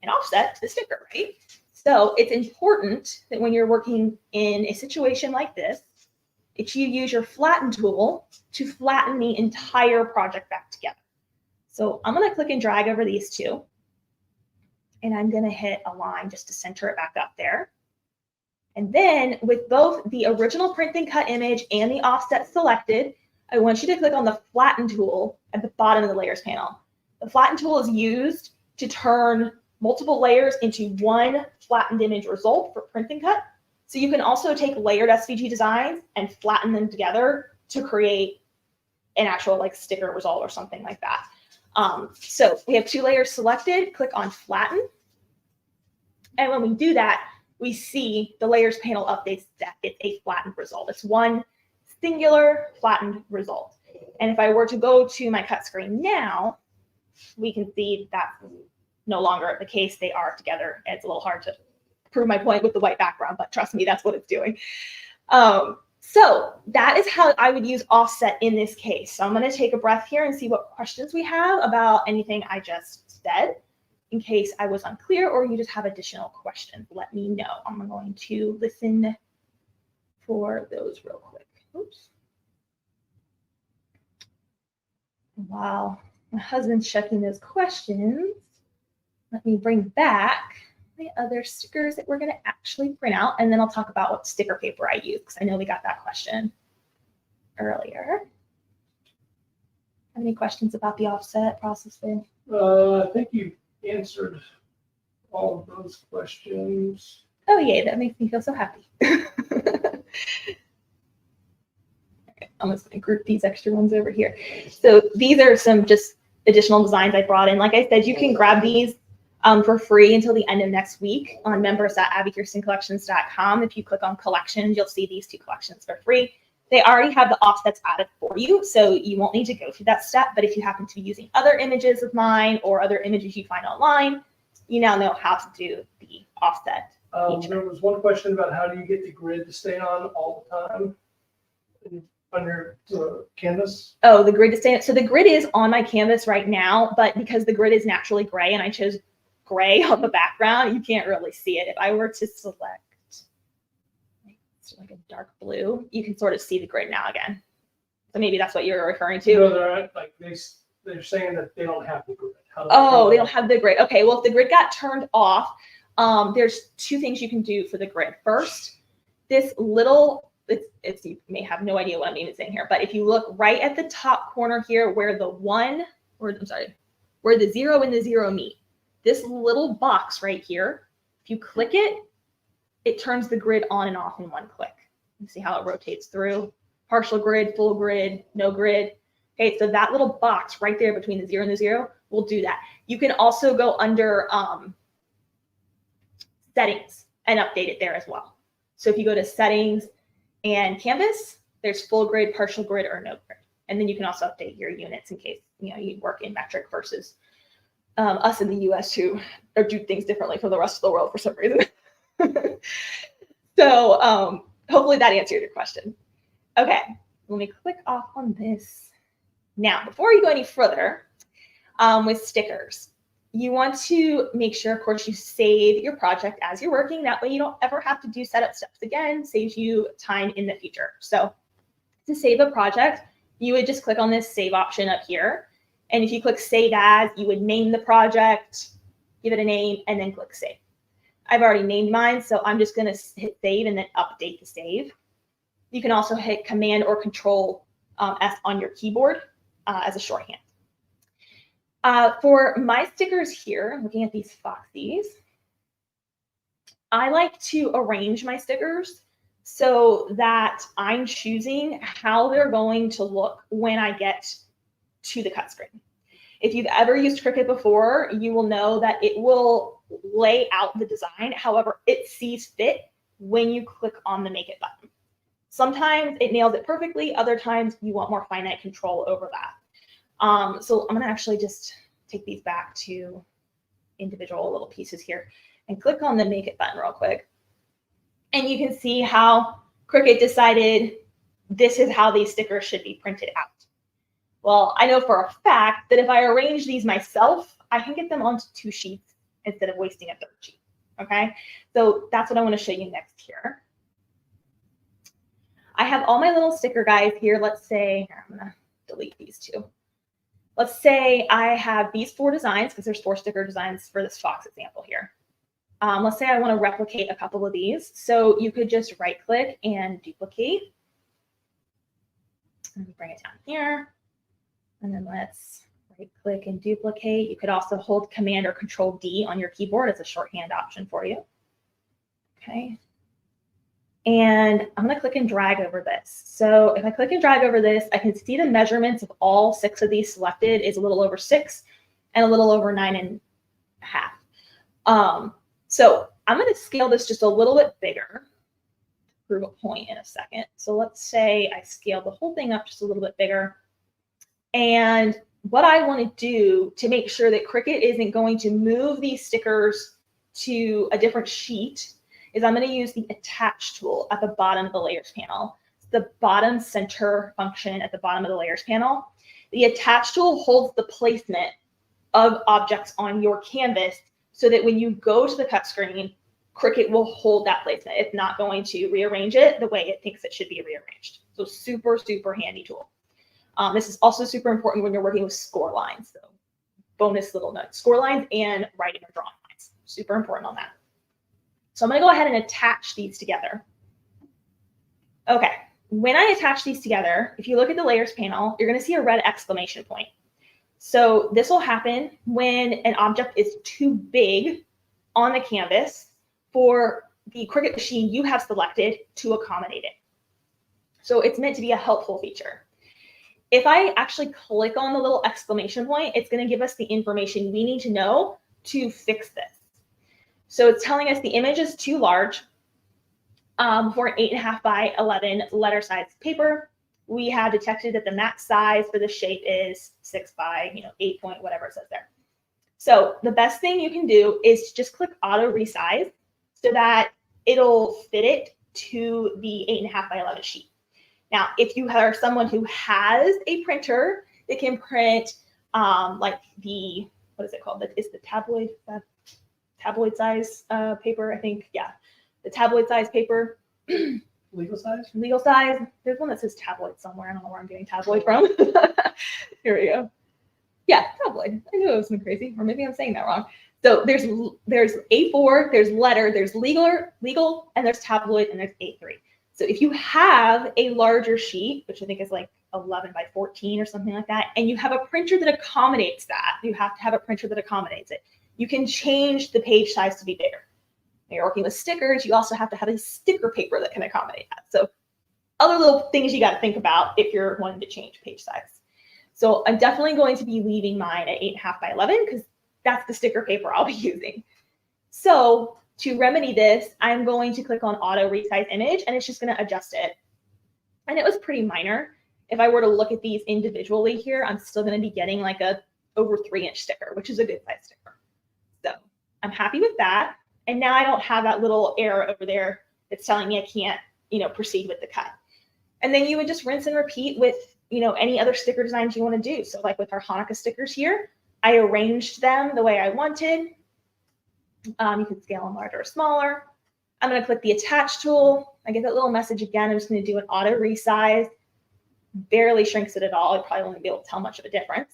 an offset to the sticker, right? So it's important that when you're working in a situation like this, that you use your flatten tool to flatten the entire project back together. So I'm going to click and drag over these two. And I'm going to hit align just to center it back up there. And then with both the original print and cut image and the offset selected, I want you to click on the flatten tool at the bottom of the layers panel. The flatten tool is used to turn multiple layers into one flattened image result for print and cut. So you can also take layered SVG designs and flatten them together to create an actual like sticker result or something like that. So we have two layers selected, click on flatten. And when we do that, we see the layers panel updates that it's a flattened result. It's one singular flattened result. And if I were to go to my cut screen now, we can see that's no longer the case. They are together. It's a little hard to prove my point with the white background, but trust me, that's what it's doing. So that is how I would use offset in this case. So I'm going to take a breath here and see what questions we have about anything I just said. In case I was unclear or you just have additional questions, let me know. I'm going to listen for those real quick. Oops. While my husband's checking those questions, let me bring back my other stickers that we're going to actually print out, and then I'll talk about what sticker paper I use, because I know we got that question earlier. Have any questions about the offset process there?
I think you answered all of those questions.
Oh, yay, that makes me feel so happy. I'm just going to group these extra ones over here. So these are some just additional designs I brought in. Like I said, you can grab these for free until the end of next week on members.abbikirstencollections.com. If you click on collections, you'll see these two collections for free. They already have the offsets added for you, so you won't need to go through that step. But if you happen to be using other images of mine or other images you find online, you now know how to do the offset.
There was one question about how do you get the grid to stay on all the time? on your canvas?
Oh, the grid is staying. So the grid is on my canvas right now, but because the grid is naturally gray and I chose gray on the background, you can't really see it. If I were to select like a dark blue, you can sort of see the grid now again. So maybe that's what you're referring to.
No, they're saying that they don't have the grid.
Oh, they don't have the grid. Okay, well, if the grid got turned off, there's two things you can do for the grid. First, this little, it's you may have no idea what I'm even saying here, but if you look right at the top corner here where where the 0 and the 0 meet, this little box right here, if you click it, it turns the grid on and off in one click. You see how it rotates through? Partial grid, full grid, no grid. Okay, so that little box right there between the 0 and the 0 will do that. You can also go under settings and update it there as well. So if you go to settings and canvas, there's full grid, partial grid, or no grid. And then you can also update your units in case you work in metric versus us in the US who do things differently from the rest of the world for some reason. So hopefully that answered your question. Okay, let me click off on this. Now, before you go any further with stickers, you want to make sure, of course, you save your project as you're working. That way you don't ever have to do setup steps again, saves you time in the future. So to save a project, you would just click on this save option up here. And if you click save as, you would name the project, give it a name, and then click save. I've already named mine, so I'm just going to hit save and then update the save. You can also hit Command or Control F on your keyboard as a shorthand. For my stickers here, looking at these foxies, I like to arrange my stickers so that I'm choosing how they're going to look when I get to the cut screen. If you've ever used Cricut before, you will know that it will lay out the design however it sees fit when you click on the Make It button. Sometimes it nails it perfectly, other times you want more finite control over that. So I'm going to actually just take these back to individual little pieces here and click on the Make It button real quick. And you can see how Cricut decided this is how these stickers should be printed out. Well, I know for a fact that if I arrange these myself, I can get them onto 2 sheets instead of wasting a 3rd sheet. Okay, so that's what I want to show you next here. I have all my little sticker guys here. Let's say, I'm going to delete these 2. Let's say I have these 4 designs because there's 4 sticker designs for this fox example here. Let's say I want to replicate a couple of these. So you could just right click and duplicate. Let me bring it down here. And then let's right click and duplicate. You could also hold Command or Control D on your keyboard as a shorthand option for you. Okay. And I'm going to click and drag over this. So if I click and drag over this, I can see the measurements of all 6 of these selected is a little over 6 and a little over 9.5. So I'm going to scale this just a little bit bigger to prove a point in a second. So let's say I scale the whole thing up just a little bit bigger. And what I want to do to make sure that Cricut isn't going to move these stickers to a different sheet is I'm going to use the attach tool at the bottom of the layers panel. It's the bottom center function at the bottom of the layers panel. The attach tool holds the placement of objects on your canvas so that when you go to the cut screen, Cricut will hold that placement. It's not going to rearrange it the way it thinks it should be rearranged. So super, super handy tool. This is also super important when you're working with score lines. So bonus little note, score lines and writing or drawing lines. Super important on that. So I'm going to go ahead and attach these together. Okay, when I attach these together, if you look at the layers panel, you're going to see a red exclamation point. So this will happen when an object is too big on the canvas for the Cricut machine you have selected to accommodate it. So it's meant to be a helpful feature. If I actually click on the little exclamation point, it's going to give us the information we need to know to fix this. So it's telling us the image is too large for an 8.5 by 11 letter size paper. We have detected that the max size for the shape is 6 by 8 point, whatever it says there. So the best thing you can do is just click auto resize so that it'll fit it to the 8.5 by 11 sheet. Now, if you are someone who has a printer that can print like the, what is it called? It's the tabloid size paper, I think. Yeah, the tabloid size paper.
Legal size?
Legal size. There's one that says tabloid somewhere. I don't know where I'm getting tabloid from. Here we go. Yeah, tabloid. I knew it was something crazy, or maybe I'm saying that wrong. So there's A4, there's letter, there's legal, and there's tabloid, and there's A3. So if you have a larger sheet, which I think is like 11 by 14 or something like that, and you have a printer that accommodates that, you have to have a printer that accommodates it. You can change the page size to be bigger. When you're working with stickers, you also have to have a sticker paper that can accommodate that. So other little things you got to think about if you're wanting to change page size. So I'm definitely going to be leaving mine at 8.5 by 11 because that's the sticker paper I'll be using. So to remedy this, I'm going to click on auto resize image, and it's just going to adjust it. And it was pretty minor. If I were to look at these individually here, I'm still going to be getting like a over 3-inch sticker, which is a good size sticker. So I'm happy with that. And now I don't have that little error over there that's telling me I can't, proceed with the cut. And then you would just rinse and repeat with, any other sticker designs you want to do. So like with our Hanukkah stickers here, I arranged them the way I wanted. You can scale them larger or smaller. I'm going to click the attach tool. I get that little message again. I'm just going to do an auto resize. Barely shrinks it at all. I probably won't be able to tell much of a difference.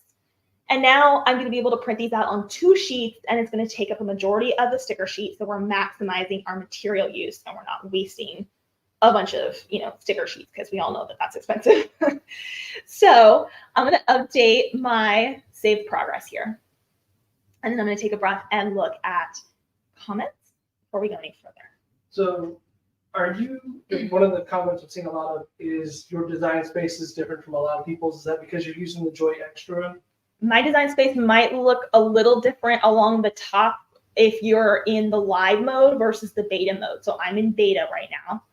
And now I'm going to be able to print these out on 2 sheets, and it's going to take up a majority of the sticker sheet. So we're maximizing our material use, and we're not wasting a bunch of, sticker sheets, because we all know that that's expensive. So I'm going to update my saved progress here. And then I'm going to take a breath and look at comments before we go any further.
So one of the comments I've seen a lot of is your design space is different from a lot of people's. Is that because you're using the Joy Extra?
My design space might look a little different along the top if you're in the live mode versus the beta mode. So I'm in beta right now.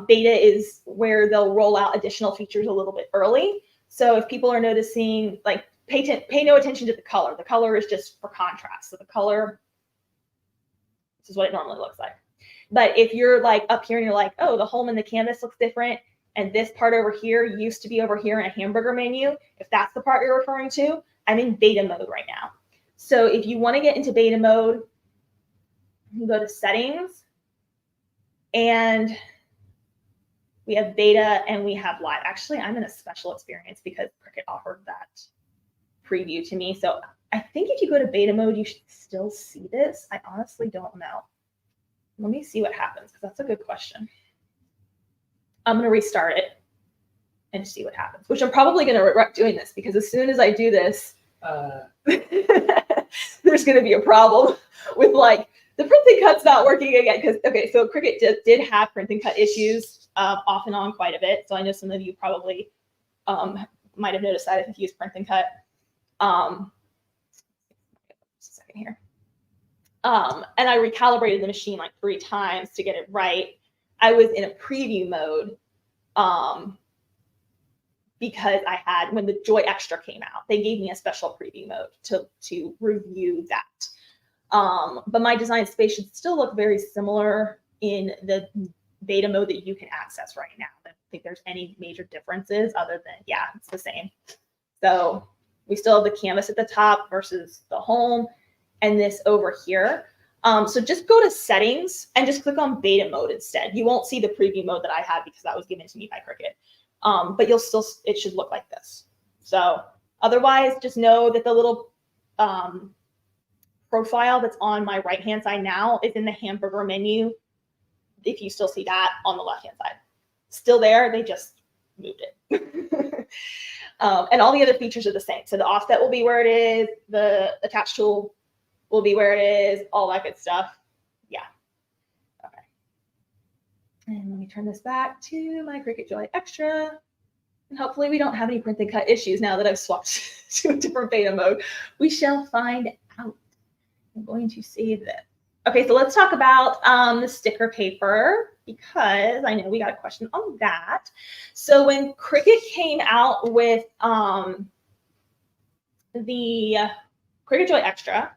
Beta is where they'll roll out additional features a little bit early. So if people are noticing, like, pay no attention to the color. The color is just for contrast. So the color, this is what it normally looks like. But if you're like up here and you're like, oh, the home in the canvas looks different, and this part over here used to be over here in a hamburger menu, if that's the part you're referring to, I'm in beta mode right now. So if you want to get into beta mode, you go to settings, and we have beta and we have live. Actually, I'm in a special experience because Cricut offered that preview to me. So I think if you go to beta mode, you should still see this. I honestly don't know. Let me see what happens, because that's a good question. I'm going to restart it and see what happens, which I'm probably going to regret doing this, because as soon as I do this, there's going to be a problem with like the printing cut's not working again. Because, okay, so Cricut did have printing cut issues off and on quite a bit. So I know some of you probably might have noticed that if you've used printing cut. Just a second here. And I recalibrated the machine like 3 times to get it right. I was in a preview mode because I had, when the Joy Extra came out, they gave me a special preview mode to review that. But my design space should still look very similar in the beta mode that you can access right now. I don't think there's any major differences other than, yeah, it's the same. So we still have the canvas at the top versus the home, and this over here. So just go to settings and just click on beta mode instead. You won't see the preview mode that I had because that was given to me by Cricut. But it should look like this. So otherwise, just know that the little profile that's on my right-hand side now is in the hamburger menu. If you still see that on the left-hand side. Still there, they just moved it. And all the other features are the same. So the offset will be where it is, the attach tool will be where it is, all that good stuff. Yeah. Okay. And let me turn this back to my Cricut Joy Extra. And hopefully we don't have any print and cut issues now that I've swapped to a different beta mode. We shall find out. I'm going to save this. Okay, so let's talk about the sticker paper, because I know we got a question on that. So when Cricut came out with the Cricut Joy Extra,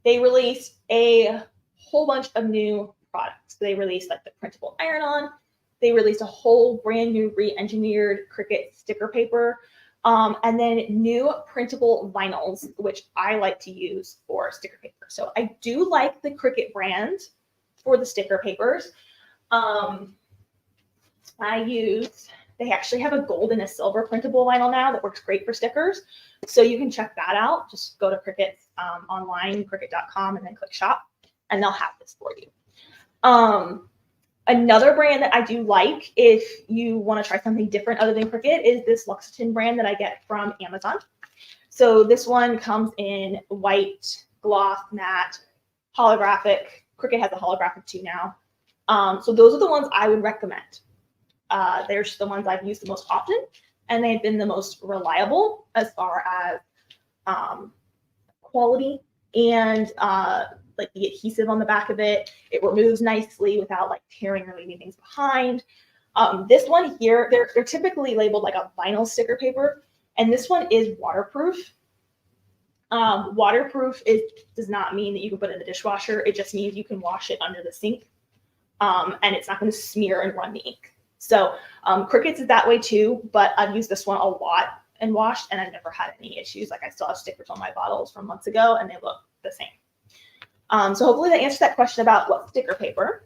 they released a whole bunch of new products. They released like the printable iron-on, they released a whole brand new re-engineered Cricut sticker paper, and then new printable vinyls, which I like to use for sticker paper. So I do like the Cricut brand for the sticker papers. They actually have a gold and a silver printable vinyl now that works great for stickers. So you can check that out. Just go to Cricut online, cricut.com, and then click shop, and they'll have this for you. Another brand that I do like, if you want to try something different other than Cricut, is this Luxitin brand that I get from Amazon. So this one comes in white, gloss, matte, holographic. Cricut has a holographic too now. So those are the ones I would recommend. They're the ones I've used the most often, and they've been the most reliable as far as quality and like the adhesive on the back of it. It removes nicely without like tearing or leaving things behind. This one here, they're typically labeled like a vinyl sticker paper, and this one is waterproof. Waterproof does not mean that you can put it in the dishwasher. It just means you can wash it under the sink, and it's not going to smear and run the ink. So Cricut's is that way too, but I've used this one a lot and washed, and I've never had any issues. Like I still have stickers on my bottles from months ago, and they look the same. So hopefully that answers that question about what sticker paper.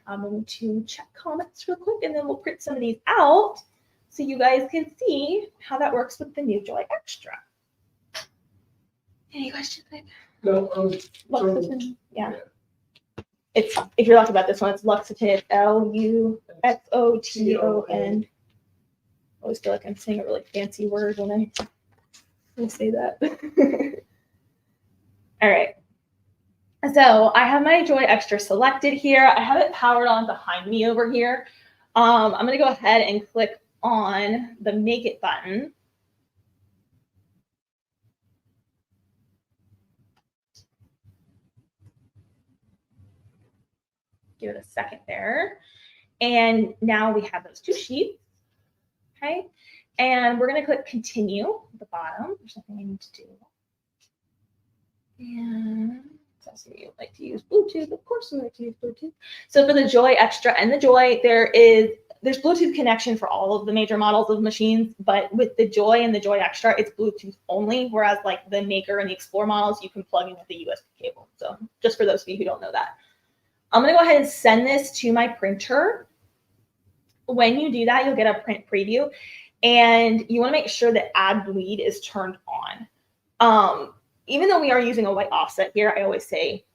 I'm going to check comments real quick, and then we'll print some of these out so you guys can see how that works with the new Joy Extra. Any questions?
No,
Luxitin, yeah. It's, if you're talking about this one, it's Luxitin, Luxoton. I always feel like I'm saying a really fancy word when I say that. All right. So I have my Joy Extra selected here. I have it powered on behind me over here. I'm going to go ahead and click on the Make It button. Give it a second there. And now we have those two sheets. Okay. And we're going to click Continue at the bottom. There's something I need to do. And so you like to use Bluetooth. Of course, we like to use Bluetooth. So for the Joy Extra and the Joy, there's Bluetooth connection for all of the major models of machines, but with the Joy and the Joy Extra, it's Bluetooth only, whereas like the Maker and the Explorer models, you can plug in with the USB cable. So just for those of you who don't know that. I'm going to go ahead and send this to my printer. When you do that, you'll get a print preview, and you want to make sure that Add Bleed is turned on. Even though we are using a white offset here, I always say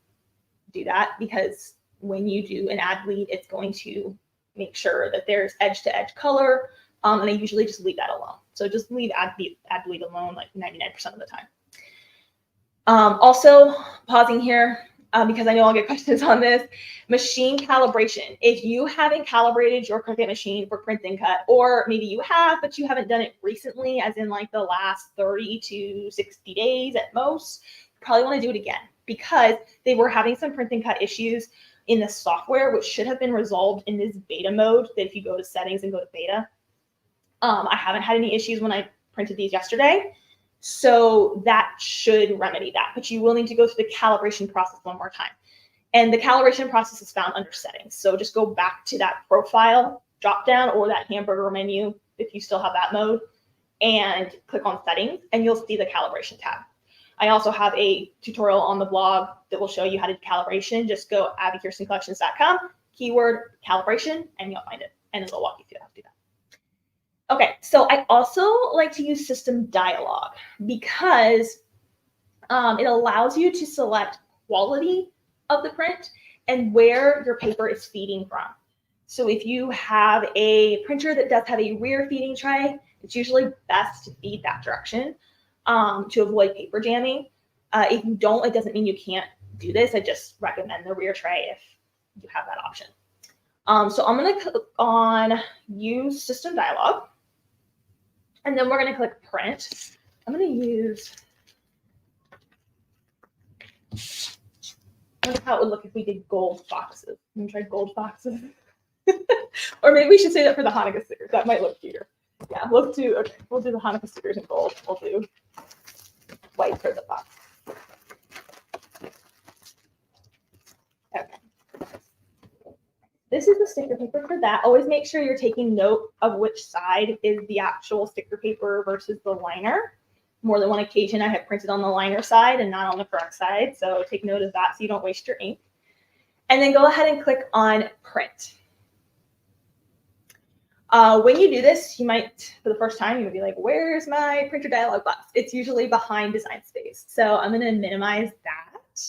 do that, because when you do an Add Bleed, it's going to make sure that there's edge-to-edge color, and I usually just leave that alone. So just leave Add Bleed alone like 99% of the time. Also, pausing here, because I know I'll get questions on this, machine calibration. If you haven't calibrated your Cricut machine for print and cut, or maybe you have, but you haven't done it recently, as in like the last 30 to 60 days at most, you probably want to do it again, because they were having some print and cut issues in the software, which should have been resolved in this beta mode, that if you go to settings and go to beta. I haven't had any issues when I printed these yesterday. So that should remedy that, but you will need to go through the calibration process one more time. And the calibration process is found under settings. So just go back to that profile dropdown or that hamburger menu, if you still have that mode, and click on settings, and you'll see the calibration tab. I also have a tutorial on the blog that will show you how to do calibration. Just go abbikirstencollections.com, keyword calibration, and you'll find it, and it'll walk you through how to do that. Okay, so I also like to use System Dialog, because it allows you to select quality of the print and where your paper is feeding from. So if you have a printer that does have a rear feeding tray, it's usually best to feed that direction to avoid paper jamming. If you don't, it doesn't mean you can't do this. I just recommend the rear tray if you have that option. So I'm going to click on Use System Dialog. And then we're going to click Print. I'm going to use, I wonder how it would look if we did gold foxes. I'm going to try gold foxes. Or maybe we should say that for the Hanukkah stickers. That might look cuter. Yeah, we'll do the Hanukkah stickers in gold. We'll do white for the fox. Okay. this is the sticker paper for that. Always make sure you're taking note of which side is the actual sticker paper versus the liner. More than one occasion, I have printed on the liner side and not on the correct side. So take note of that so you don't waste your ink. And then go ahead and click on print. When you do this, you might, for the first time, you would be like, where's my printer dialog box? It's usually behind Design Space. So I'm going to minimize that.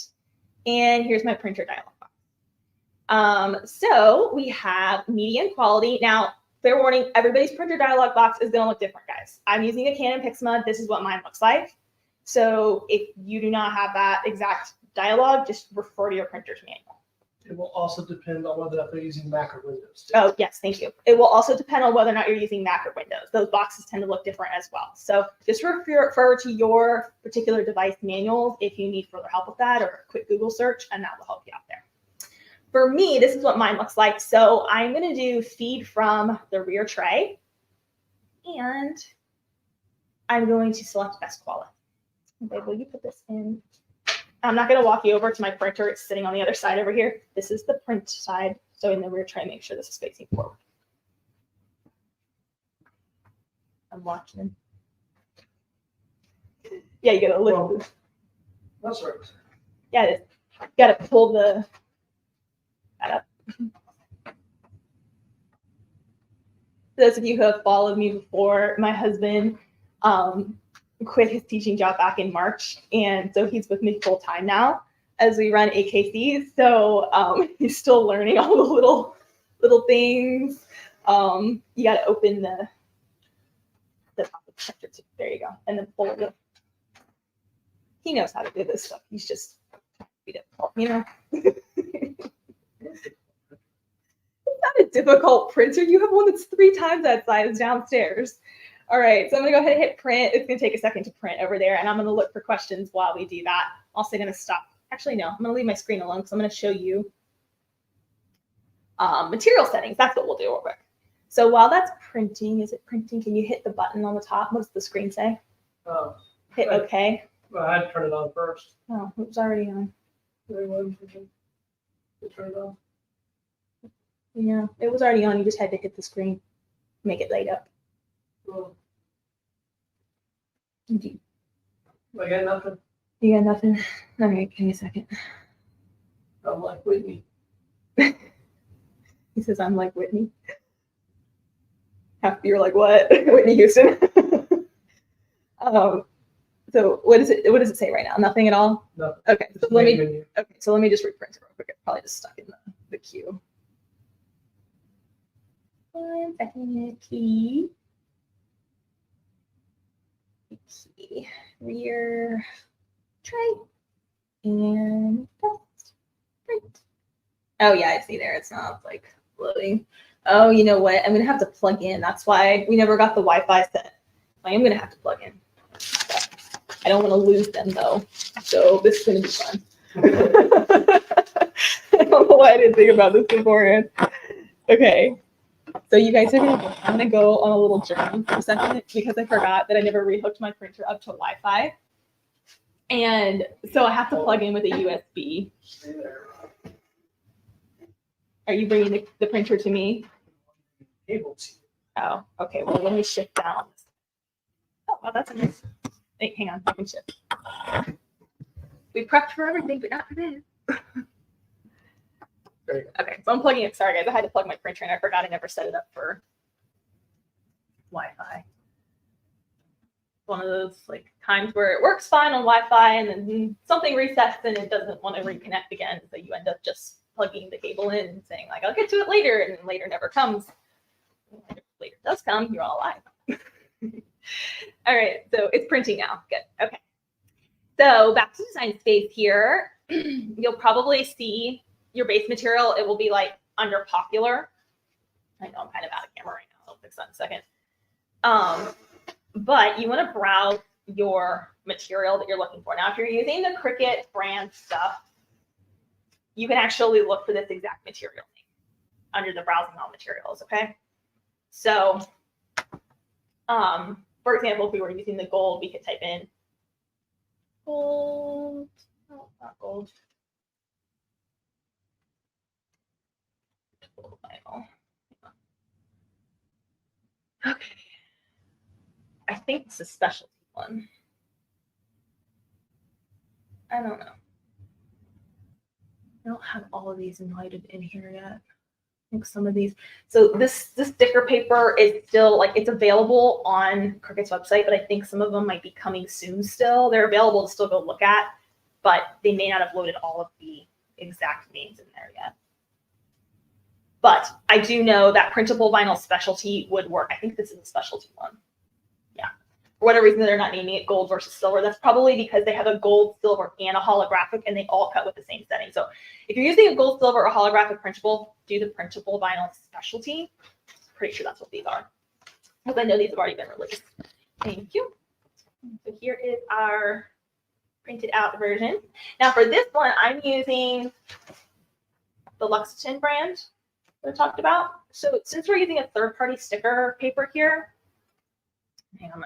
And here's my printer dialog box. So we have medium quality. Now, fair warning, everybody's printer dialog box is going to look different, guys. I'm using a Canon Pixma. This is what mine looks like. So if you do not have that exact dialog, just refer to your printer's manual.
It will also depend on whether or not they're using Mac or Windows.
Oh, yes, thank you. It will also depend on whether or not you're using Mac or Windows. Those boxes tend to look different as well. So just refer to your particular device manuals if you need further help with that, or a quick Google search, and that will help you out there. For me, this is what mine looks like. So I'm going to do feed from the rear tray, and I'm going to select best quality. Okay, will you put this in? I'm not going to walk you over to my printer. It's sitting on the other side over here. This is the print side. So in the rear tray, make sure this is facing forward. I'm watching. Yeah, you got to lift.
Well, that's right.
Yeah, it is. You got to pull that up. Those of you who have followed me before, my husband quit his teaching job back in March, and so he's with me full time now as we run AKC. So he's still learning all the little things. You got to open the top of the printer too. There you go, and then pull it. He knows how to do this stuff. He's just, you know. It's not a difficult printer. You have one that's 3 times that size downstairs. All right, so I'm gonna go ahead and hit print. It's gonna take a second to print over there, and I'm gonna look for questions while we do that. Also gonna stop. Actually, no, I'm gonna leave my screen alone because I'm gonna show you material settings. That's what we'll do real quick. So while that's printing, is it printing? Can you hit the button on the top? What does the screen say? Hit OK.
Well, I had to turn it on first.
Oh, it was already on.
Turn it on.
Yeah, it was already on. You just had to hit the screen, make it light up.
Well,
Indeed.
I got nothing.
You got nothing? All right, give me a second.
I'm like Whitney.
He says, I'm like Whitney. You're like, what? Whitney Houston. So what does it say right now? Nothing at all?
No.
Okay, so let me just reprint it real quick. It's probably just stuck in the queue. 1 second, key. Rear tray and print. Oh yeah, I see there. It's not like loading. Oh, you know what? I'm gonna have to plug in. That's why we never got the Wi-Fi set. I am gonna have to plug in. I don't want to lose them though. So this is gonna be fun. I don't know why I didn't think about this beforehand. Okay. So you guys I'm gonna go on a little journey for a second because I forgot that I never rehooked my printer up to Wi-Fi. And so I have to plug in with a USB. Are you bringing the printer to me?
Able to.
Oh, okay. Well, let me shift down. Oh, well, that's nice. Wait, hang on. I can shift. We prepped for everything, but not for this. Okay, so I'm plugging it. Sorry, guys. I had to plug my printer in. I forgot I never set it up for Wi-Fi. One of those like times where it works fine on Wi-Fi and then something resets and it doesn't want to reconnect again. So you end up just plugging the cable in and saying like, I'll get to it later, and then later never comes. When later does come, you're all alive. All right, so it's printing now. Good. Okay. So back to Design Space here. You'll probably see your base material. It will be like under popular. I know I'm kind of out of camera right now. I'll fix that in a second. But you want to browse your material that you're looking for. Now, if you're using the Cricut brand stuff, you can actually look for this exact material name under the browsing all materials, okay? So, for example, if we were using the gold, we could type in gold, oh, not gold. printable vinyl. Okay. I think it's a specialty one. I don't know. I don't have all of these invited in here yet. I think some of these. So this sticker paper is still like it's available on Cricut's website, but I think some of them might be coming soon still. They're available to still go look at, but they may not have loaded all of the exact names in there yet. But I do know that printable vinyl specialty would work. I think this is a specialty one. Yeah. For whatever reason, they're not naming it gold versus silver. That's probably because they have a gold, silver, and a holographic, and they all cut with the same setting. So if you're using a gold, silver, or holographic printable, do the printable vinyl specialty. Pretty sure that's what these are. Because I know these have already been released. Thank you. So here is our printed out version. Now for this one, I'm using the Lexington brand that I talked about. So since we're using a third-party sticker paper here, hang on,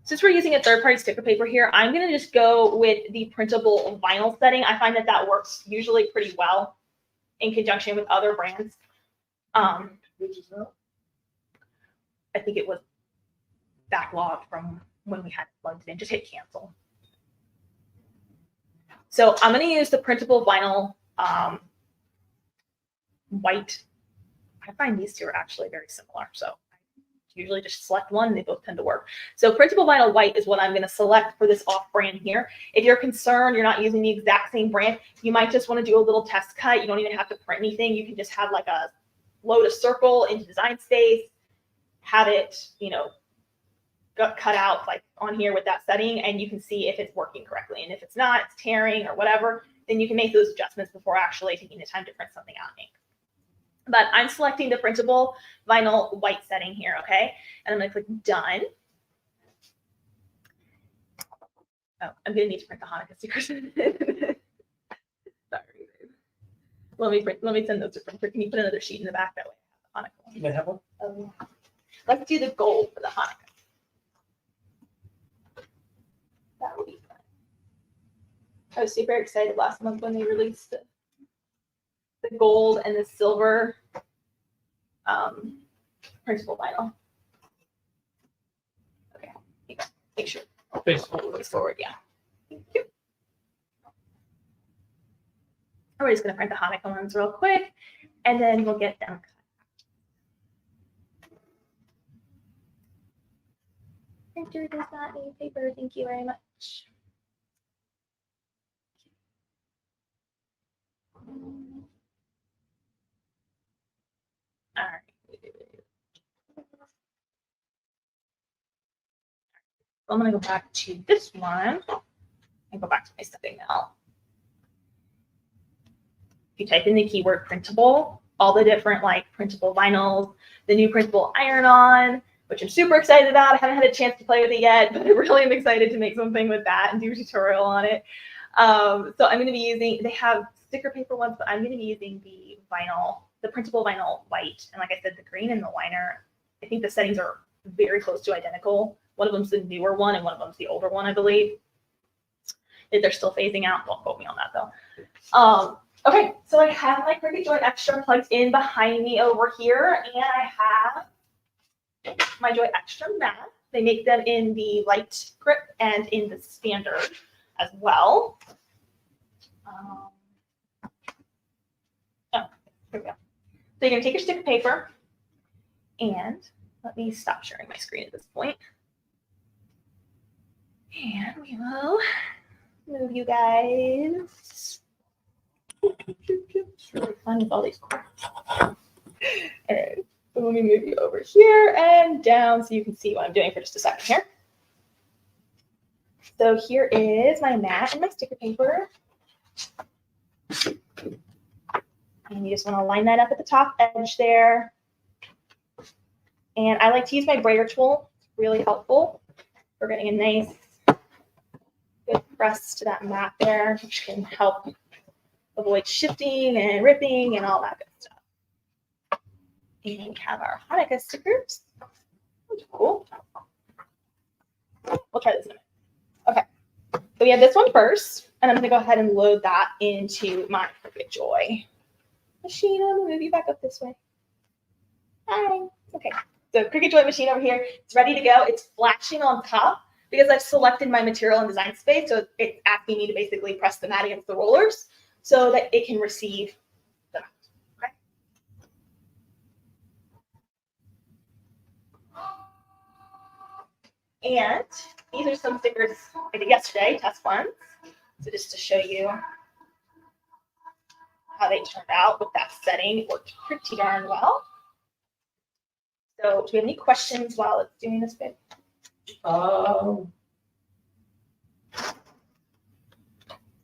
since we're using a third-party sticker paper here, I'm going to just go with the printable vinyl setting. I find that that works usually pretty well in conjunction with other brands.
Which is that?
I think it was backlogged from when we had plugged it in. Just hit cancel. So I'm going to use the printable vinyl white. I find these two are actually very similar. So I usually just select one and they both tend to work. So printable vinyl white is what I'm going to select for this off brand here. If you're concerned you're not using the exact same brand, you might just want to do a little test cut. You don't even have to print anything. You can just have like a load a circle into Design Space, have it, cut out like on here with that setting, and you can see if it's working correctly. And if it's not, it's tearing or whatever, then you can make those adjustments before actually taking the time to print something out in ink. But I'm selecting the printable vinyl white setting here, okay? And I'm going to click done. Oh, I'm going to need to print the Hanukkah stickers. Sorry. Let me send those to printer. Can you put another sheet in the back that way? Hanukkah.
You may have one.
Let's do the gold for the Hanukkah. That would be fun. I was super excited last month when they released the gold and the silver printable vinyl. Okay, make sure.
Face
forward, yeah. Thank you. We're just going to print the Hanukkah ones real quick, and then we'll get them cut. Printer does not need paper. Thank you very much. All right. I'm going to go back to this one and go back to my setting now. If you type in the keyword printable, all the different like printable vinyls, the new printable iron-on, which I'm super excited about. I haven't had a chance to play with it yet, but I really am excited to make something with that and do a tutorial on it. So I'm going to be using, they have sticker paper ones, but I'm going to be using the vinyl, the printable vinyl white. And like I said, the green and the liner, I think the settings are very close to identical. One of them's the newer one and one of them's the older one, I believe. They're still phasing out. Don't quote me on that though. Okay, so I have my Cricut Joy Extra plugged in behind me over here, and I have my Joy Extra matte. They make them in the light grip and in the standard as well. Oh, here we go. So you're going to take your sticker paper, and let me stop sharing my screen at this point. And we will move you guys. It's really fun with all these cords. All right, so let me move you over here and down so you can see what I'm doing for just a second here. So here is my mat and my sticker paper. And you just want to line that up at the top edge there. And I like to use my brayer tool. It's really helpful for getting a nice good press to that mat there, which can help avoid shifting and ripping and all that good stuff. And we have our Hanukkah stickers. That's cool. We'll try this in a minute. Okay, so we have this one first, and I'm going to go ahead and load that into my Cricut Joy. machine. I'm gonna move you back up this way. Hi. Okay. So Cricut joint machine over here. It's ready to go. It's flashing on top because I've selected my material and design space. So it's asking me to basically press the mat against the rollers so that it can receive the mat. Okay. And these are some stickers I did yesterday, test ones. So just to show you how they turned out with that setting, it worked pretty darn well. So do we have any questions while it's doing this bit?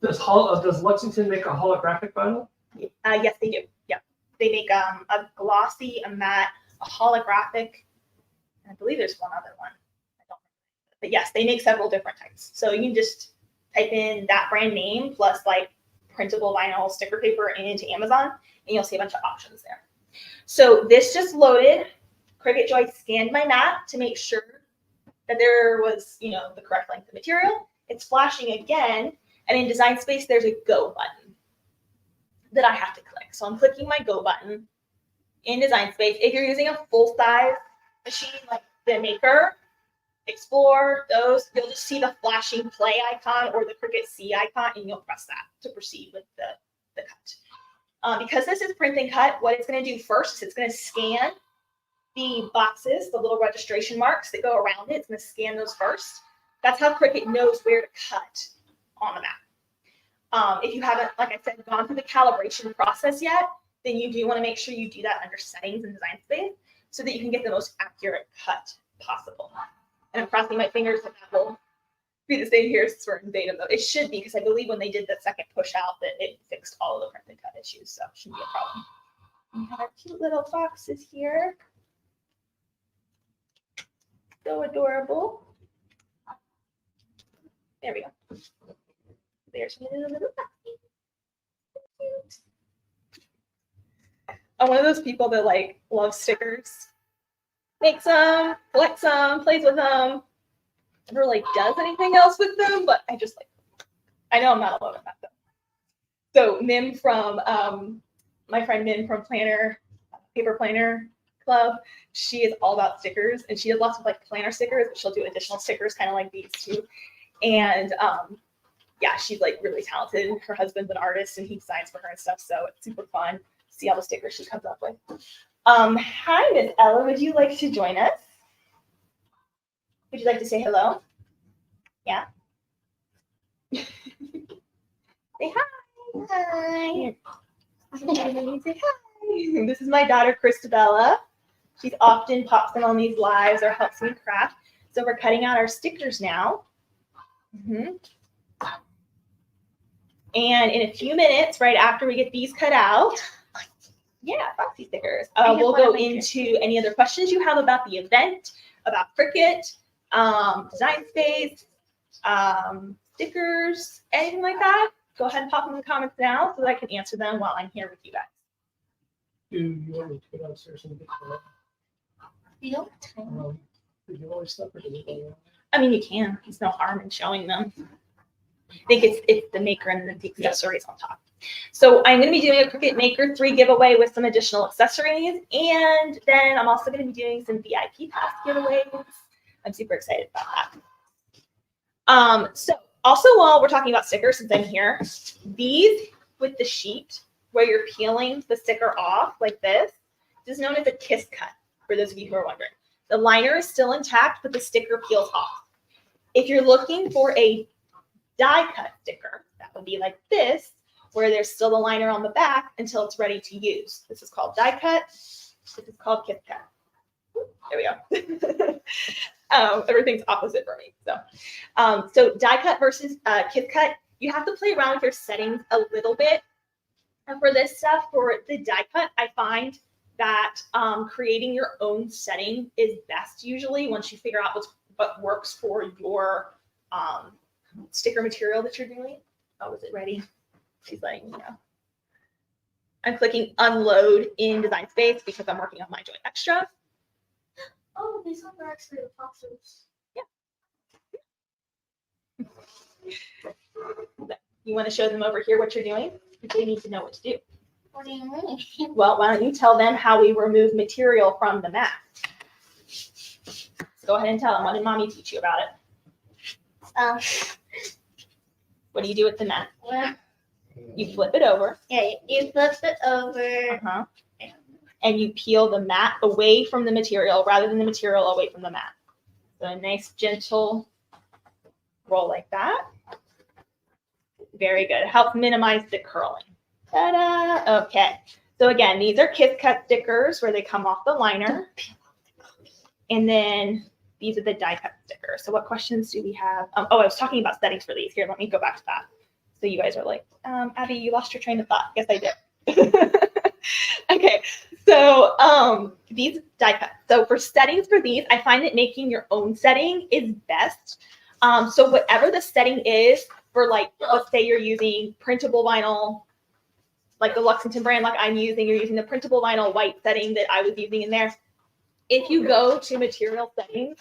Does Lexington make a holographic vinyl?
Yes, they do. Yeah, they make a glossy, a matte, a holographic, and I believe there's one other one. I don't remember. But yes, they make several different types. So you can just type in that brand name plus like printable vinyl sticker paper into Amazon, and you'll see a bunch of options there. So this just loaded. Cricut Joy scanned my mat to make sure that there was, the correct length of material. It's flashing again, and in Design Space, there's a Go button that I have to click. So I'm clicking my Go button in Design Space. If you're using a full-size machine like the Maker, Explore, those, you'll just see the flashing play icon or the Cricut C icon, and you'll press that to proceed with the cut. Because this is print and cut, what it's going to do first is it's going to scan the boxes, the little registration marks that go around it. It's going to scan those first. That's how Cricut knows where to cut on the mat. If you haven't, like I said, gone through the calibration process yet, then you do want to make sure you do that under Settings in Design Space so that you can get the most accurate cut possible. And I'm crossing my fingers that that will be the same here as for in beta mode. It should be, because I believe when they did the second push out that it fixed all of the print and cut issues, so it shouldn't be a problem. We have our cute little boxes here. So adorable. There we go. There's my little boxy. Cute. I'm one of those people that like love stickers. Makes them, collects them, plays with them. Never like does anything else with them, but I just like. I know I'm not alone in that though. So Mim from my friend Mim from Paper Planner Club, she is all about stickers, and she has lots of like planner stickers, but she'll do additional stickers kind of like these too. And yeah, she's like really talented. Her husband's an artist and he designs for her and stuff, so it's super fun to see all the stickers she comes up with. Hi, Miss Ella, would you like to join us? Would you like to say hello? Yeah. Say hi. Hi. Say hi. This is my daughter, Christabella. She often pops in on these lives or helps me craft. So we're cutting out our stickers now. And in a few minutes, right after we get these cut out, yeah, Foxy stickers, we'll go into any other questions you have about the event, about Cricut, Design Space, stickers, anything like that. Go ahead and pop them in the comments now so that I can answer them while I'm here with you guys.
Do you want me to go downstairs and get them?
You don't.
Did you always stuff or did it?
I mean, you can. There's no harm in showing them. I think it's the Maker and the accessories on top. So I'm going to be doing a Cricut Maker 3 giveaway with some additional accessories, and then I'm also going to be doing some VIP pass giveaways. I'm super excited about that. So also, while we're talking about stickers, since I'm here, these with the sheet where you're peeling the sticker off like this is known as a kiss cut, for those of you who are wondering. The liner is still intact, but the sticker peels off. If you're looking for a die cut sticker, that would be like this, where there's still the liner on the back until it's ready to use. This is called die cut. This is called kiss cut. There we go. Everything's opposite for me. So die cut versus kiss cut, you have to play around with your settings a little bit. And for this stuff, for the die cut, I find that creating your own setting is best usually once you figure out what works for your sticker material that you're doing. Oh, is it ready? She's letting me know. I'm clicking unload in Design Space because I'm working on my Joy Extra.
Oh, these ones are actually the boxes.
Yeah. You want to show them over here what you're doing? They need to know what to do.
What do you mean?
Well, why don't you tell them how we remove material from the mat? Go ahead and tell them. What did mommy teach you about it? What do you do with the mat?
Well,
You flip it over.
yeah, you flip it over.
Uh-huh. And you peel the mat away from the material rather than the material away from the mat. So a nice gentle roll like that. Very good. It helps minimize the curling. Ta-da! Okay. So again, these are Cricut stickers where they come off the liner. And then these are the die cut stickers. So what questions do we have? I was talking about settings for these. Here, let me go back to that. So you guys are like, Abby, you lost your train of thought. Yes, I did. Okay, so these die cuts. So for settings for these, I find that making your own setting is best. So whatever the setting is for, like, let's say you're using printable vinyl, like the Lexington brand, like I'm using, you're using the printable vinyl white setting that I was using in there. If you go to material settings,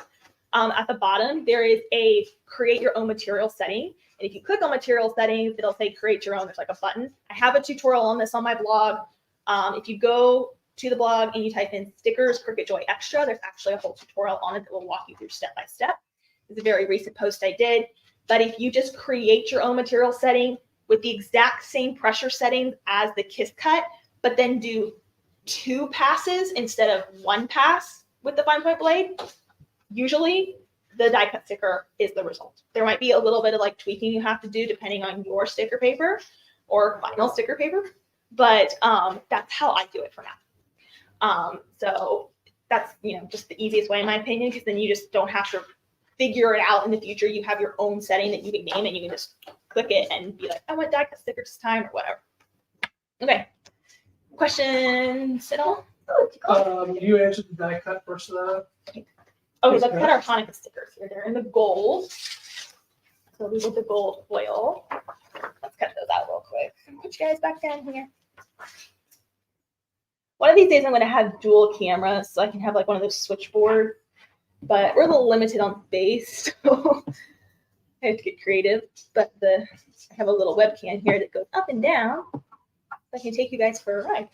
at the bottom, there is a create your own material setting. And if you click on material settings, it'll say create your own. There's like a button. I have a tutorial on this on my blog. If you go to the blog and you type in stickers, Cricut Joy Extra, there's actually a whole tutorial on it that will walk you through step by step. It's a very recent post I did. But if you just create your own material setting with the exact same pressure settings as the Cricut, but then do 2 passes instead of 1 pass with the fine point blade, usually the die cut sticker is the result. There might be a little bit of like tweaking you have to do depending on your sticker paper or vinyl sticker paper, but that's how I do it for now. So that's, just the easiest way in my opinion, because then you just don't have to figure it out in the future. You have your own setting that you can name and you can just click it and be like, I want die cut stickers this time or whatever. Okay. Questions at all?
You answered the die cut first.
Okay, let's cut our Hanukkah stickers here. They're in the gold. So we did the gold foil. Let's cut those out real quick. Put you guys back down here. One of these days I'm going to have dual cameras so I can have like one of those switchboards. But we're a little limited on space, so I have to get creative. But I have a little webcam here that goes up and down, so I can take you guys for a ride.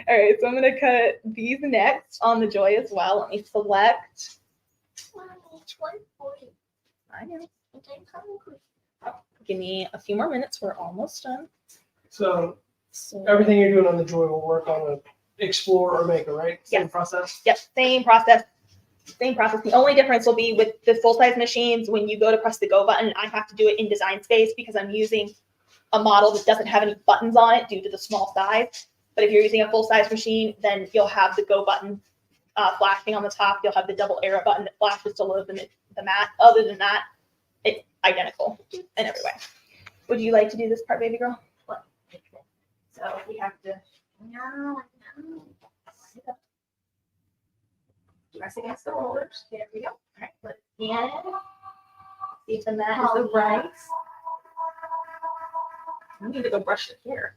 All right, so I'm going to cut these next on the Joy as well. Let me select.
Each one for you.
I know.
Okay, come quick.
Give me a few more minutes. We're almost done.
So
So
everything you're doing on the Joy will work on an Explorer or Maker, right? Same
Yes.
process?
Yep, same process. Same process. The only difference will be with the full-size machines, when you go to press the go button, I have to do it in Design Space because I'm using a model that doesn't have any buttons on it due to the small size. But if you're using a full-size machine, then you'll have the go button flashing on the top. You'll have the double arrow button that flashes to load the mat. Other than that, it's identical in every way. Would you like to do this part, baby girl?
What?
So we have to
No.
press against the rollers. There we go. All right, put it in. See if the mat is the right. I need to go brush your hair.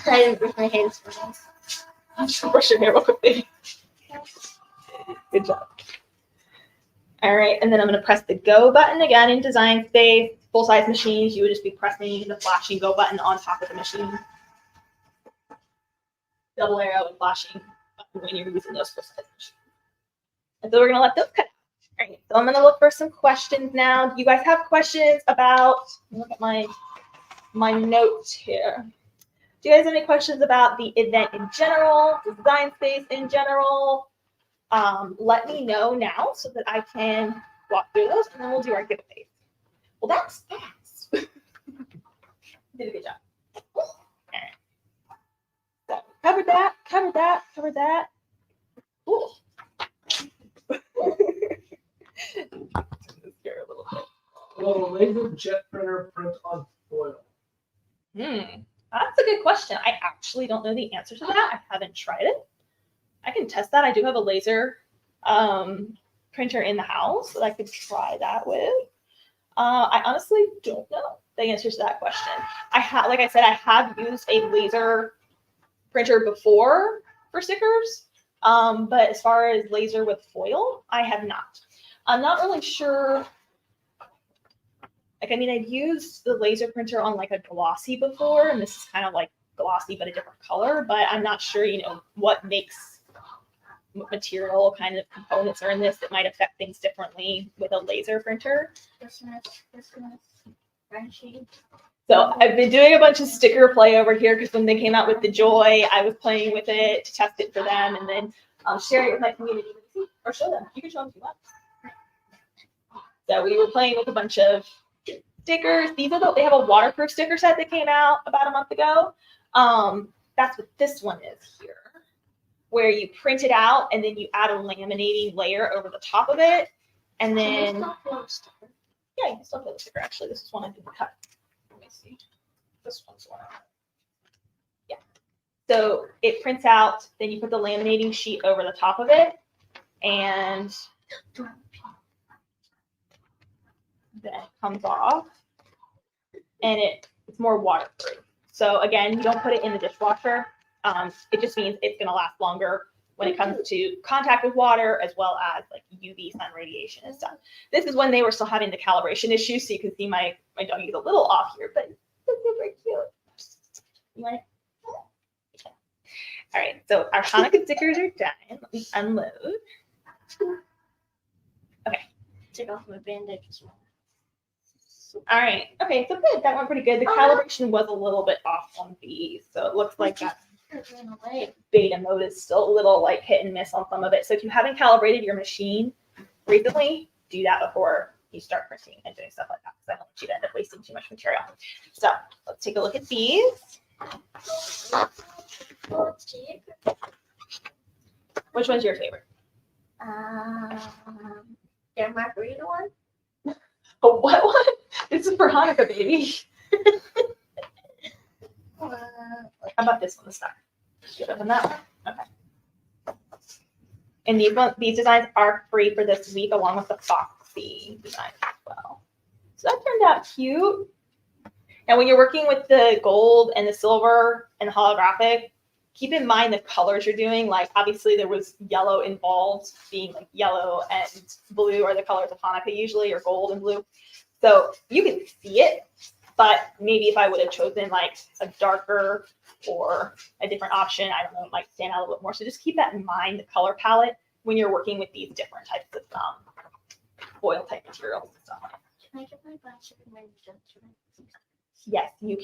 I didn't brush my hands for this.
Just brush your hair real quickly. Good job. All right, and then I'm going to press the go button again in Design Space. Full-size machines, you would just be pressing the flashing go button on top of the machine. Double arrow and flashing button when you're using those full-size machines. And so we're going to let those cut out. All right, so I'm going to look for some questions now. Do you guys have questions about, look at my notes here. Do you guys have any questions about the event in general, Design Space in general? Let me know now so that I can walk through those, and then we'll do our giveaways. Well, that's fast. Did a good job. All right. So covered that. Ooh. Here a little bit.
Will a laser jet printer print on foil?
That's a good question. I actually don't know the answer to that. I haven't tried it. I can test that. I do have a laser printer in the house that I could try that with. I honestly don't know the answer to that question. Like I said, I have used a laser printer before for stickers, but as far as laser with foil, I have not. I'm not really sure. Like, I mean, I've used the laser printer on like a glossy before, and this is kind of like glossy but a different color, but I'm not sure, you know, what makes material kind of components are in this that might affect things differently with a laser printer. So I've been doing a bunch of sticker play over here because when they came out with the Joy, I was playing with it to test it for them and then share it with my community or show them. You can show them if you want. So we were playing with a bunch of stickers. These are they have a waterproof sticker set that came out about a month ago. That's what this one is here, where you print it out and then you add a laminating layer over the top of it. And then, yeah, you can still put the sticker. Actually, this is one I didn't cut. Let me see. This one's one. Yeah. So it prints out, then you put the laminating sheet over the top of it, and then it comes off, and it's more waterproof. So again, you don't put it in the dishwasher. It just means it's going to last longer when it comes to contact with water, as well as like UV sun radiation and stuff. This is when they were still having the calibration issue, so you can see my doggy's a little off here, but it's super cute. You want it? Okay. All right, so our Hanukkah stickers are done. Let me unload. Okay.
Take off my bandage as well.
All right. Okay, so good. That went pretty good. The calibration was a little bit off on these, so it looks like that beta mode is still a little like hit and miss on some of it. So if you haven't calibrated your machine recently, do that before you start printing and doing stuff like that, because I don't want you to end up wasting too much material. So let's take a look at these. Which one's your favorite?
The margarita one.
Oh, what one? This is for Hanukkah, baby. How about this one? Let's start. Should open that one. Okay. And these designs are free for this week, along with the Foxy design as well. So that turned out cute. And when you're working with the gold and the silver and the holographic, keep in mind the colors you're doing. Like obviously there was yellow involved, being like yellow and blue are the colors of Hanukkah usually, or gold and blue. So you can see it, but maybe if I would have chosen like a darker or a different option, I don't know, it might stand out a little bit more. So just keep that in mind, the color palette, when you're working with these different types of foil type materials and stuff.
Can I get my glasses and my
Yes, you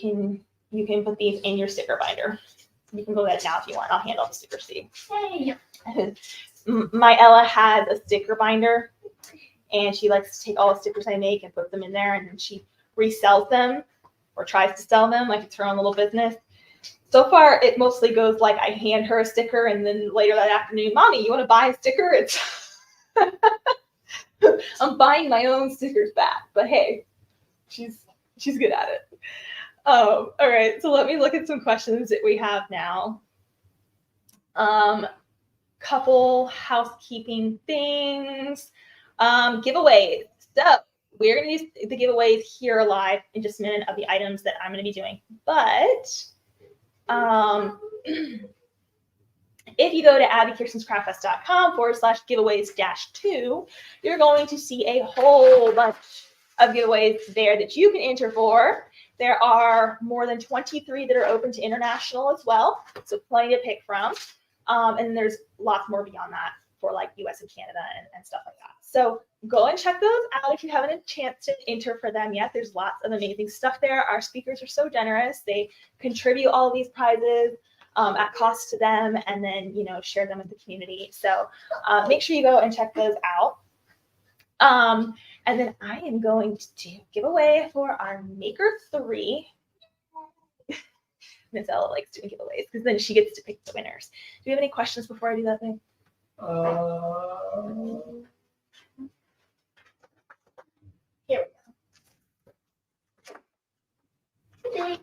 can put these in your sticker binder. You can go ahead now if you want. I'll hand off the stickers to you.
Hey.
My Ella has a sticker binder, and she likes to take all the stickers I make and put them in there, and then she resells them or tries to sell them like it's her own little business. So far, it mostly goes like I hand her a sticker, and then later that afternoon, Mommy, you want to buy a sticker? It's I'm buying my own stickers back, but hey, she's good at it. All right, so let me look at some questions that we have now. Couple housekeeping things. Giveaways. So we're going to do the giveaways here live in just a minute of the items that I'm going to be doing. But if you go to abbikirstenscraftfest.com/giveaways-2, you're going to see a whole bunch of giveaways there that you can enter for. There are more than 23 that are open to international as well, so plenty to pick from. And there's lots more beyond that for like US and Canada and stuff like that. So go and check those out if you haven't had a chance to enter for them yet. There's lots of amazing stuff there. Our speakers are so generous. They contribute all of these prizes at cost to them, and then, you know, share them with the community. So make sure you go and check those out. And then I am going to do a giveaway for our Maker 3. Miss Ella likes doing giveaways because then she gets to pick the winners. Do you have any questions before I do that thing? Here we go.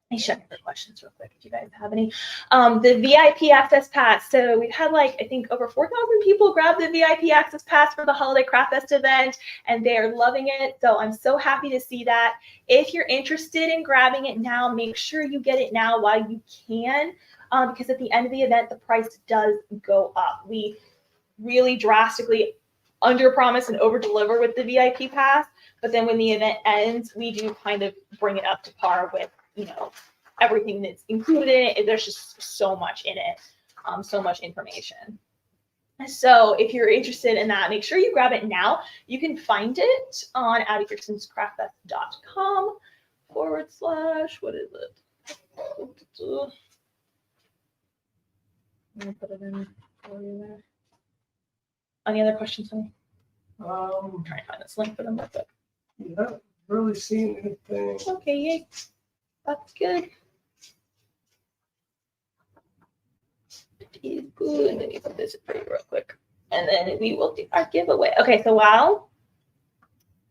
Let me check for questions real quick if you guys have any. The VIP access pass. So we've had like, I think over 4,000 people grab the VIP access pass for the Holiday Craft Fest event, and they're loving it. So I'm so happy to see that. If you're interested in grabbing it now, make sure you get it now while you can, because at the end of the event, the price does go up. We really drastically under promise and over deliver with the VIP pass, but then when the event ends, we do kind of bring it up to par with everything that's included in it. There's just so much in it, so much information. So if you're interested in that, make sure you grab it now. You can find it on abbikirstenscraftfest.com / what is it? I'm gonna put it in for you there. Any other questions? I'm trying to find this link for them.
Not really seen anything.
Okay, yay. That's good. It is good. Let me put this for you real quick. And then we will do our giveaway. Okay, so while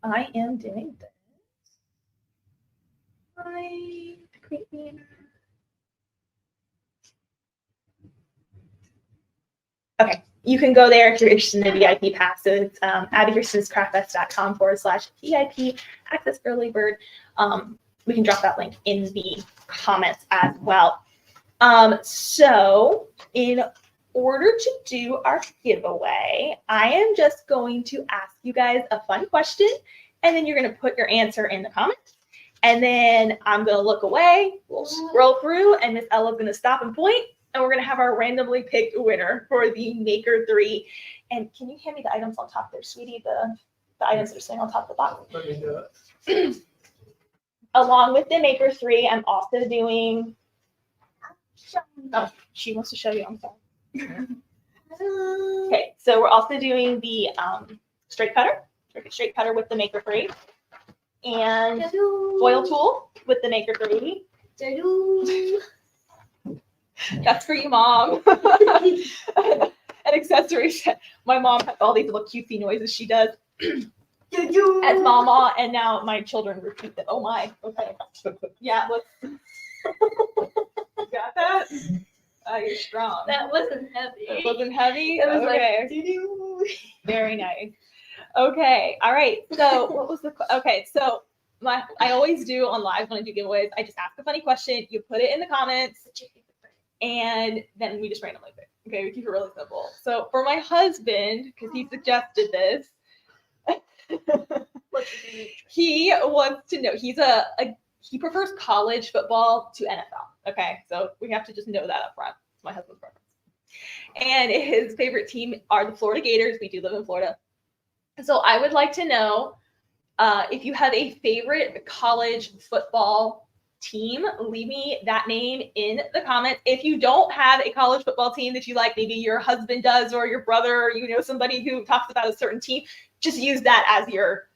I am doing this, okay, you can go there if you're interested in the VIP passes. AbbiKirstensCraftFest.com / VIP access early bird. We can drop that link in the comments as well. So in order to do our giveaway, I am just going to ask you guys a fun question, and then you're going to put your answer in the comments. And then I'm going to look away, we'll scroll through, and Miss Ella's going to stop and point, and we're going to have our randomly picked winner for the Maker 3. And can you hand me the items on top there, sweetie? The items that are sitting on top of the box.
Let me do it.
Along with the Maker 3, I'm also doing... Oh, she wants to show you. I'm sorry. Okay, so we're also doing the straight cutter with the Maker 3. And foil tool with the Maker 3. That's for you, Mom. An accessory set. My mom has all these little cutesy noises she does as Mama, and now my children repeat them. Oh my. Okay. Yeah. Let's. Got that? You're strong.
That wasn't heavy.
It wasn't heavy.
It was
okay. Very nice. Okay. All right. So what was the? Okay. So I always do on live when I do giveaways. I just ask a funny question. You put it in the comments, and then we just randomly pick. Okay. We keep it really simple. So for my husband, because he suggested this, he wants to know. He prefers college football to NFL. Okay, so we have to just know that up front. It's my husband's preference. And his favorite team are the Florida Gators. We do live in Florida. So I would like to know if you have a favorite college football team, leave me that name in the comments. If you don't have a college football team that you like, maybe your husband does or your brother, or you know somebody who talks about a certain team, just use that as your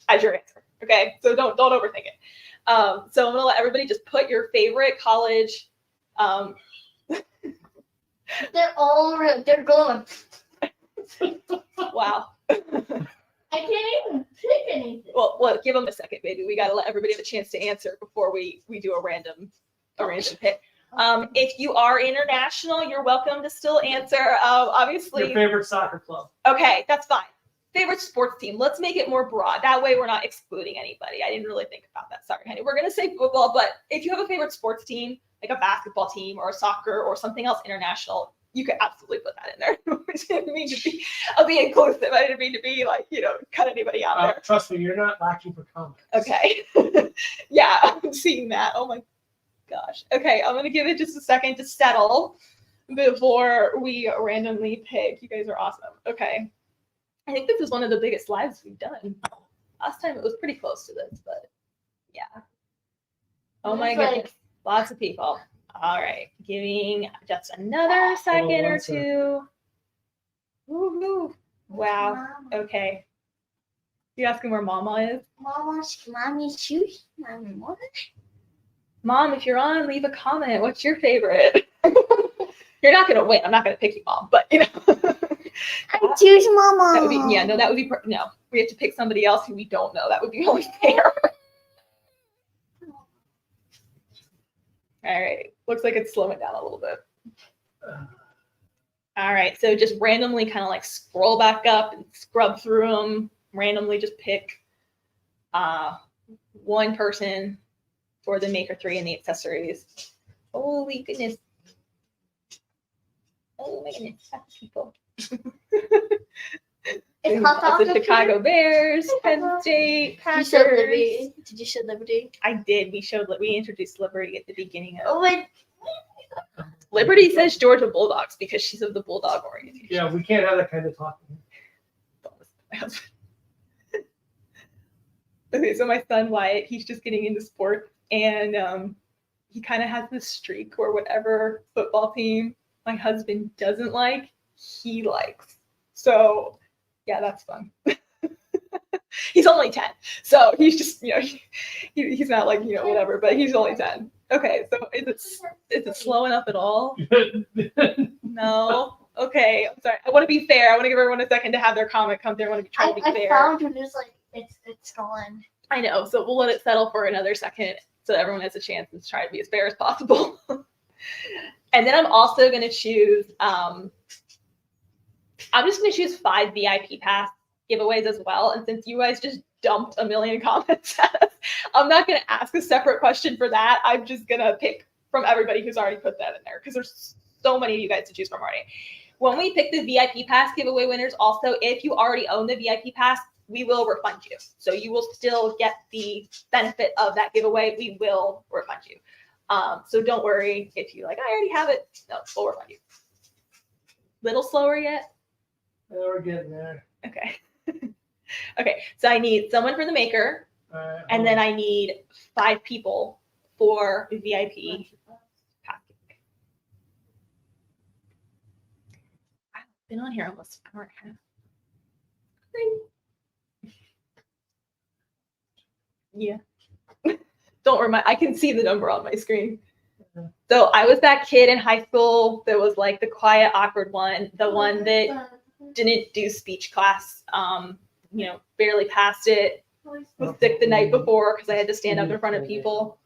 answer. Okay, so don't overthink it. So I'm gonna let everybody just put your favorite college.
They're going.
Wow.
I can't even pick anything.
Well, give them a second, baby. We gotta let everybody have a chance to answer before we do a random pick. If you are international, you're welcome to still answer. Obviously.
Your favorite soccer club.
Okay, that's fine. Favorite sports team. Let's make it more broad. That way we're not excluding anybody. I didn't really think about that. Sorry, honey. We're going to say football, but if you have a favorite sports team, like a basketball team or a soccer or something else international, you could absolutely put that in there. I'll be inclusive. I didn't mean to be like, cut anybody out there.
Trust me, you're not lacking for comments.
Okay. Yeah, I'm seeing that. Oh my gosh. Okay, I'm going to give it just a second to settle before we randomly pick. You guys are awesome. Okay. I think this is one of the biggest lives we've done. Last time it was pretty close to this, but yeah. Oh my goodness. Lots of people. All right. Giving just another second or two. Woohoo. Wow. Okay. You asking where Mama is?
Mommy's shoes. Mommy, what?
Mom, if you're on, leave a comment. What's your favorite? You're not going to win. I'm not going to pick you, Mom, but
I choose Mama.
That would be, that would be, no. We have to pick somebody else who we don't know. That would be only fair. All right. Looks like it's slowing down a little bit. All right. So just randomly kind of like scroll back up and scrub through them. Randomly just pick one person for the Maker 3 and the accessories. Holy goodness. Oh my goodness. That's people.
It's hot dog
The
up here.
Chicago Bears, Penn State,
You
Packers.
showed Liberty. Did you show Liberty?
I did. We introduced Liberty at the beginning of.
Oh my.
Liberty says Georgia Bulldogs because she's of the Bulldog orientation.
Yeah, we can't have that kind of talking.
My husband. Okay, so my son Wyatt, he's just getting into sports, and he kind of has this streak where whatever football team my husband doesn't like, he likes. So, yeah, that's fun. He's only 10, so he's just, he's not like, whatever, but he's only 10. Okay, so is it slow enough at all? No. Okay, I'm sorry. I want to be fair. I want to give everyone a second to have their comment come through. I want to try to be
I
fair.
found when it's like it's going.
I know, so we'll let it settle for another second so everyone has a chance and try to be as fair as possible. And then I'm also going to choose, I'm just going to choose 5 VIP pass giveaways as well. And since you guys just dumped a million comments at us, I'm not going to ask a separate question for that. I'm just going to pick from everybody who's already put that in there because there's so many of you guys to choose from already. When we pick the VIP pass giveaway winners, also, if you already own the VIP pass, we will refund you. So you will still get the benefit of that giveaway. We will refund you. So don't worry if you I already have it. No, we'll refund you. Little slower yet?
Yeah, we're getting there.
Okay. Okay, so I need someone for the maker, and then I need 5 people for VIP pass. I've been on here almost an hour and a half. Yeah. Don't worry, I can see the number on my screen. So I was that kid in high school that was like the quiet, awkward one, the one that didn't do speech class, barely passed it, was sick the night before because I had to stand up in front of people.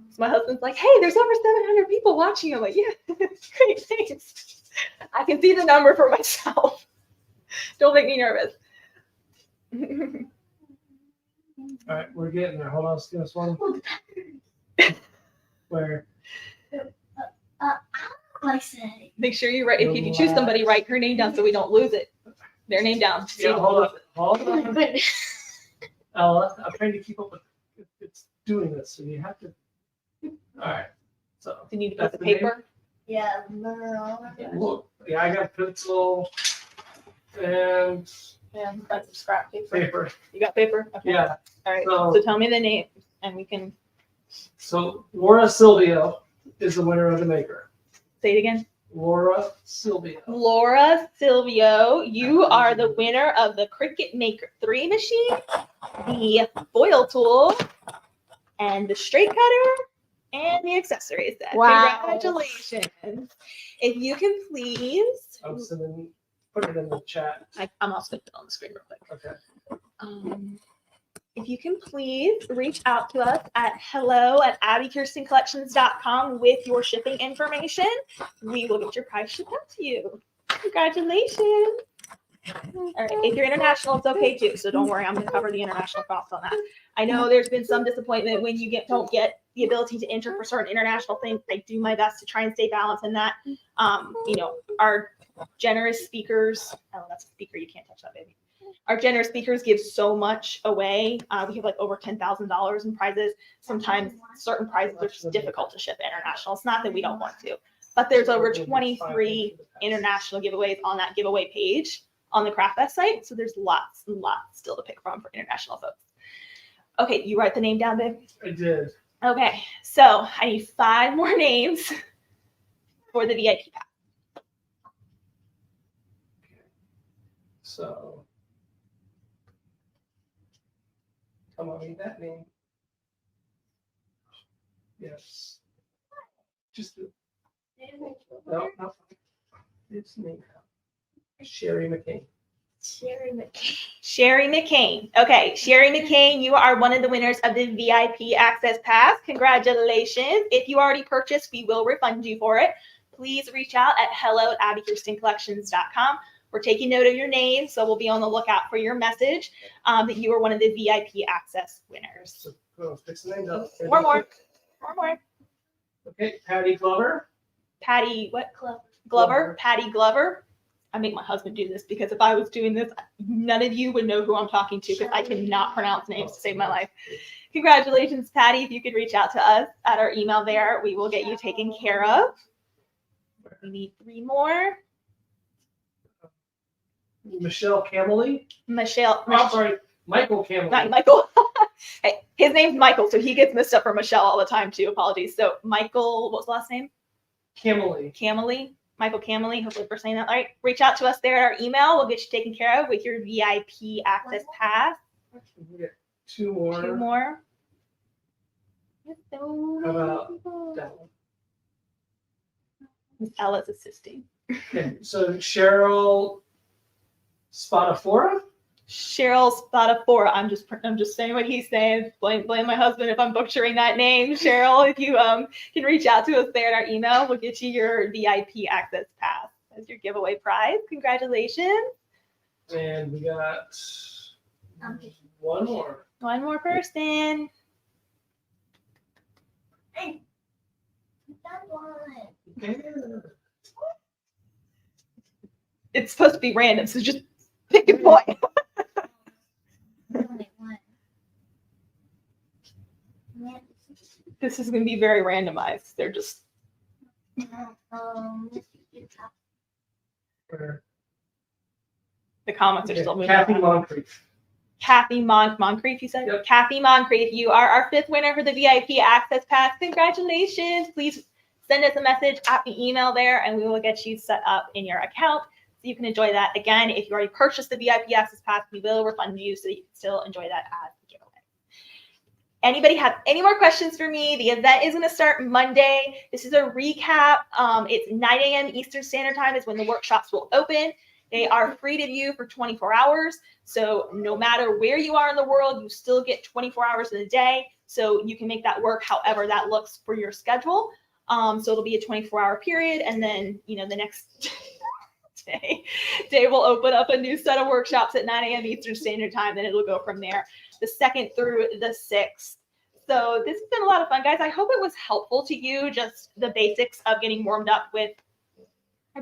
So my husband's like, hey, there's over 700 people watching. I'm like, yeah, great, thanks. I can see the number for myself. Don't make me nervous.
All right, we're getting there. Hold on, let's do this one. Where?
I say.
Make sure you write, if you choose somebody, write her name down so we don't lose it. Their name down. So
Yeah, hold on. Hold
Oh my
on.
goodness.
Ella, I'm trying to keep up with it's doing this, so you have to. All right. So.
You need to put
That's
the
the name?
paper.
Yeah.
Look, yeah, I got pencil and
Yeah, that's some scrap paper.
paper.
You got paper? Okay.
Yeah.
All right.
So-
So tell me the name, and we can
So Laura Silvio is the winner of the maker.
say it again.
Laura Silvio.
Laura Silvio, you are the winner of the Cricut Maker 3 machine, the foil tool, and the straight cutter, and the accessory set.
Wow.
Congratulations. If you can please,
I'm sending. Put it in the chat.
I'm also going to put it on the screen real quick.
Okay.
If you can please reach out to us at hello@abbikirstencollections.com with your shipping information, we will get your prize shipped out to you. Congratulations. All right. If you're international, it's okay too. So don't worry, I'm going to cover the international costs on that. I know there's been some disappointment when you don't get the ability to enter for certain international things. I do my best to try and stay balanced in that. Our generous speakers, that's a speaker, you can't touch that, baby. Our generous speakers give so much away. We have over $10,000 in prizes. Sometimes certain prizes are just difficult to ship international. It's not that we don't want to, but there's over 23 international giveaways on that giveaway page on the Craftfest site. So there's lots and lots still to pick from for international folks. Okay, you write the name down, babe?
I did.
Okay, so I need 5 more names for the VIP pack.
So. Come on, read that name. Yes. Just no. It's me. Sherry McCain.
Sherry McCain. Okay, Sherry McCain, you are one of the winners of the VIP Access Pass. Congratulations. If you already purchased, we will refund you for it. Please reach out at hello@abbikirstencollections.com. We're taking note of your name, so we'll be on the lookout for your message that you are one of the VIP Access winners.
So go fix the name up.
One more. Okay,
Okay, Patty Glover.
Patty, what?
Club.
Glover. Patty Glover. I make my husband do this because if I was doing this, none of you would know who I'm talking to because I cannot pronounce names to save my life. Congratulations, Patty. If you could reach out to us at our email there, we will get you taken care of. We need 3 more.
Michelle Camely. Michael Camely.
Not Michael. Hey, his name's Michael, so he gets messed up for Michelle all the time too. Apologies. So Michael, what's the last name?
Camely.
Michael Camely. Hopefully we're saying that right. Reach out to us there at our email. We'll get you taken care of with your VIP access pass.
We get 2 more.
2 more.
How about that one?
Miss Ella's assisting.
Okay, so Cheryl Spadafora.
Cheryl Spadafora. I'm just saying what he's saying. Blame my husband if I'm butchering that name. Cheryl, if you can reach out to us there at our email, we'll get you your VIP access pass as your giveaway prize. Congratulations.
And we got 1 more.
1 more person.
Hey, that one.
It's supposed to be random, so just pick a point.
Only one. Yeah.
This is going to be very randomized. They're just the comments are still moving.
Kathy
around.
Moncrief.
Kathy Moncrief, you said?
Yep.
Kathy Moncrief, you are our 5th winner for the VIP access pass. Congratulations. Please send us a message at the email there, and we will get you set up in your account so you can enjoy that. Again, if you already purchased the VIP access pass, we will refund you so that you can still enjoy that as a giveaway. Anybody have any more questions for me? The event is going to start Monday. This is a recap. It's 9 a.m. Eastern Standard Time is when the workshops will open. They are free to view for 24 hours. So no matter where you are in the world, you still get 24 hours in a day. So you can make that work however that looks for your schedule. So it'll be a 24-hour period. And then, the next day we'll open up a new set of workshops at 9 a.m. Eastern Standard Time. Then it'll go from there, the 2nd through the 6th. So this has been a lot of fun, guys. I hope it was helpful to you, just the basics of getting warmed up with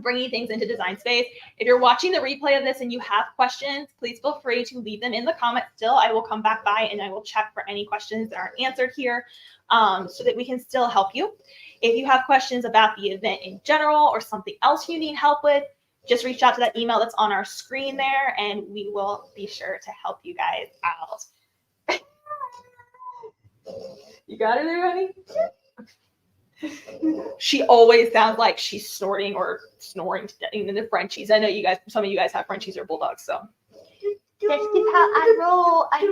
bringing things into Design Space. If you're watching the replay of this and you have questions, please feel free to leave them in the comments still. I will come back by and I will check for any questions that aren't answered here so that we can still help you. If you have questions about the event in general or something else you need help with, just reach out to that email that's on our screen there and we will be sure to help you guys out. You got it there, honey? She always sounds like she's snorting or snoring in the Frenchies. I know some of you guys have Frenchies or Bulldogs, so. That's just how I roll. I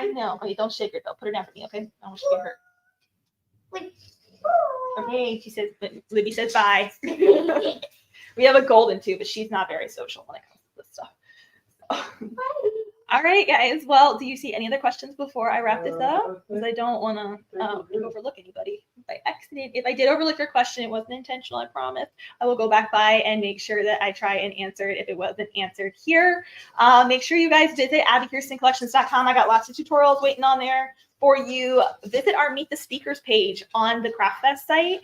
know. Okay, don't shake her though. Put her down for me, okay? I don't want you to get hurt.
Wait.
Okay, she says, Libby says bye. We have a golden too, but she's not very social when it comes to this stuff. So. All right, guys. Well, do you see any other questions before I wrap this up? Because I don't want to overlook anybody by accident. If I did overlook your question, it wasn't intentional, I promise. I will go back by and make sure that I try and answer it if it wasn't answered here. Make sure you guys visit AbbiKirstenCollections.com. I got lots of tutorials waiting on there for you. Visit our Meet the Speakers page on the Craftfest site.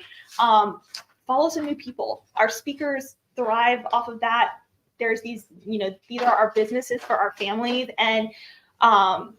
Follow some new people. Our speakers thrive off of that. There's these, these are our businesses for our families, and and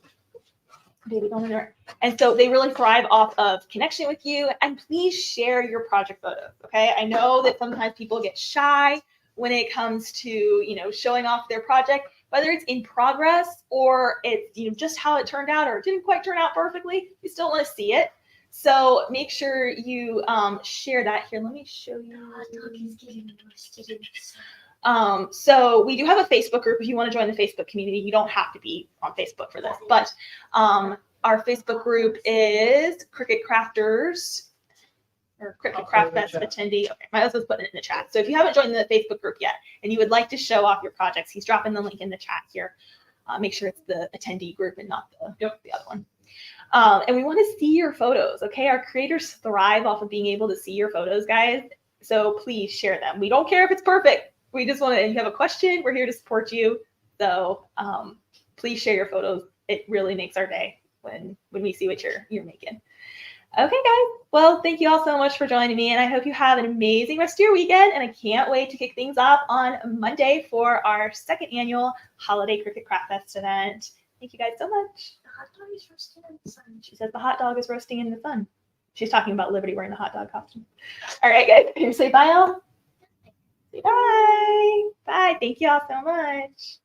so they really thrive off of connection with you. And please share your project photos. Okay, I know that sometimes people get shy when it comes to showing off their project, whether it's in progress or it's just how it turned out or it didn't quite turn out perfectly. You still want to see it. So make sure you share that. Here, let me show you. So we do have a Facebook group. If you want to join the Facebook community, you don't have to be on Facebook for this, but our Facebook group is Cricut Crafters or Cricut Craftfest attendee. Okay, my husband's putting it in the chat. So if you haven't joined the Facebook group yet and you would like to show off your projects, he's dropping the link in the chat here. Make sure it's the attendee group and not the other one. And we want to see your photos. Okay, our creators thrive off of being able to see your photos, guys. So please share them. We don't care if it's perfect. We just want to, if you have a question, we're here to support you. So please share your photos. It really makes our day when we see what you're making. Okay, guys. Well, thank you all so much for joining me, and I hope you have an amazing rest of your weekend. And I can't wait to kick things off on Monday for our second annual Holiday Cricut Craftfest event. Thank you guys so much.
The hot dog is roasted in the sun.
She says the hot dog is roasting in the sun. She's talking about Liberty wearing the hot dog costume. All right, guys. Here, say bye, all. Say bye. Bye. Thank you all so much.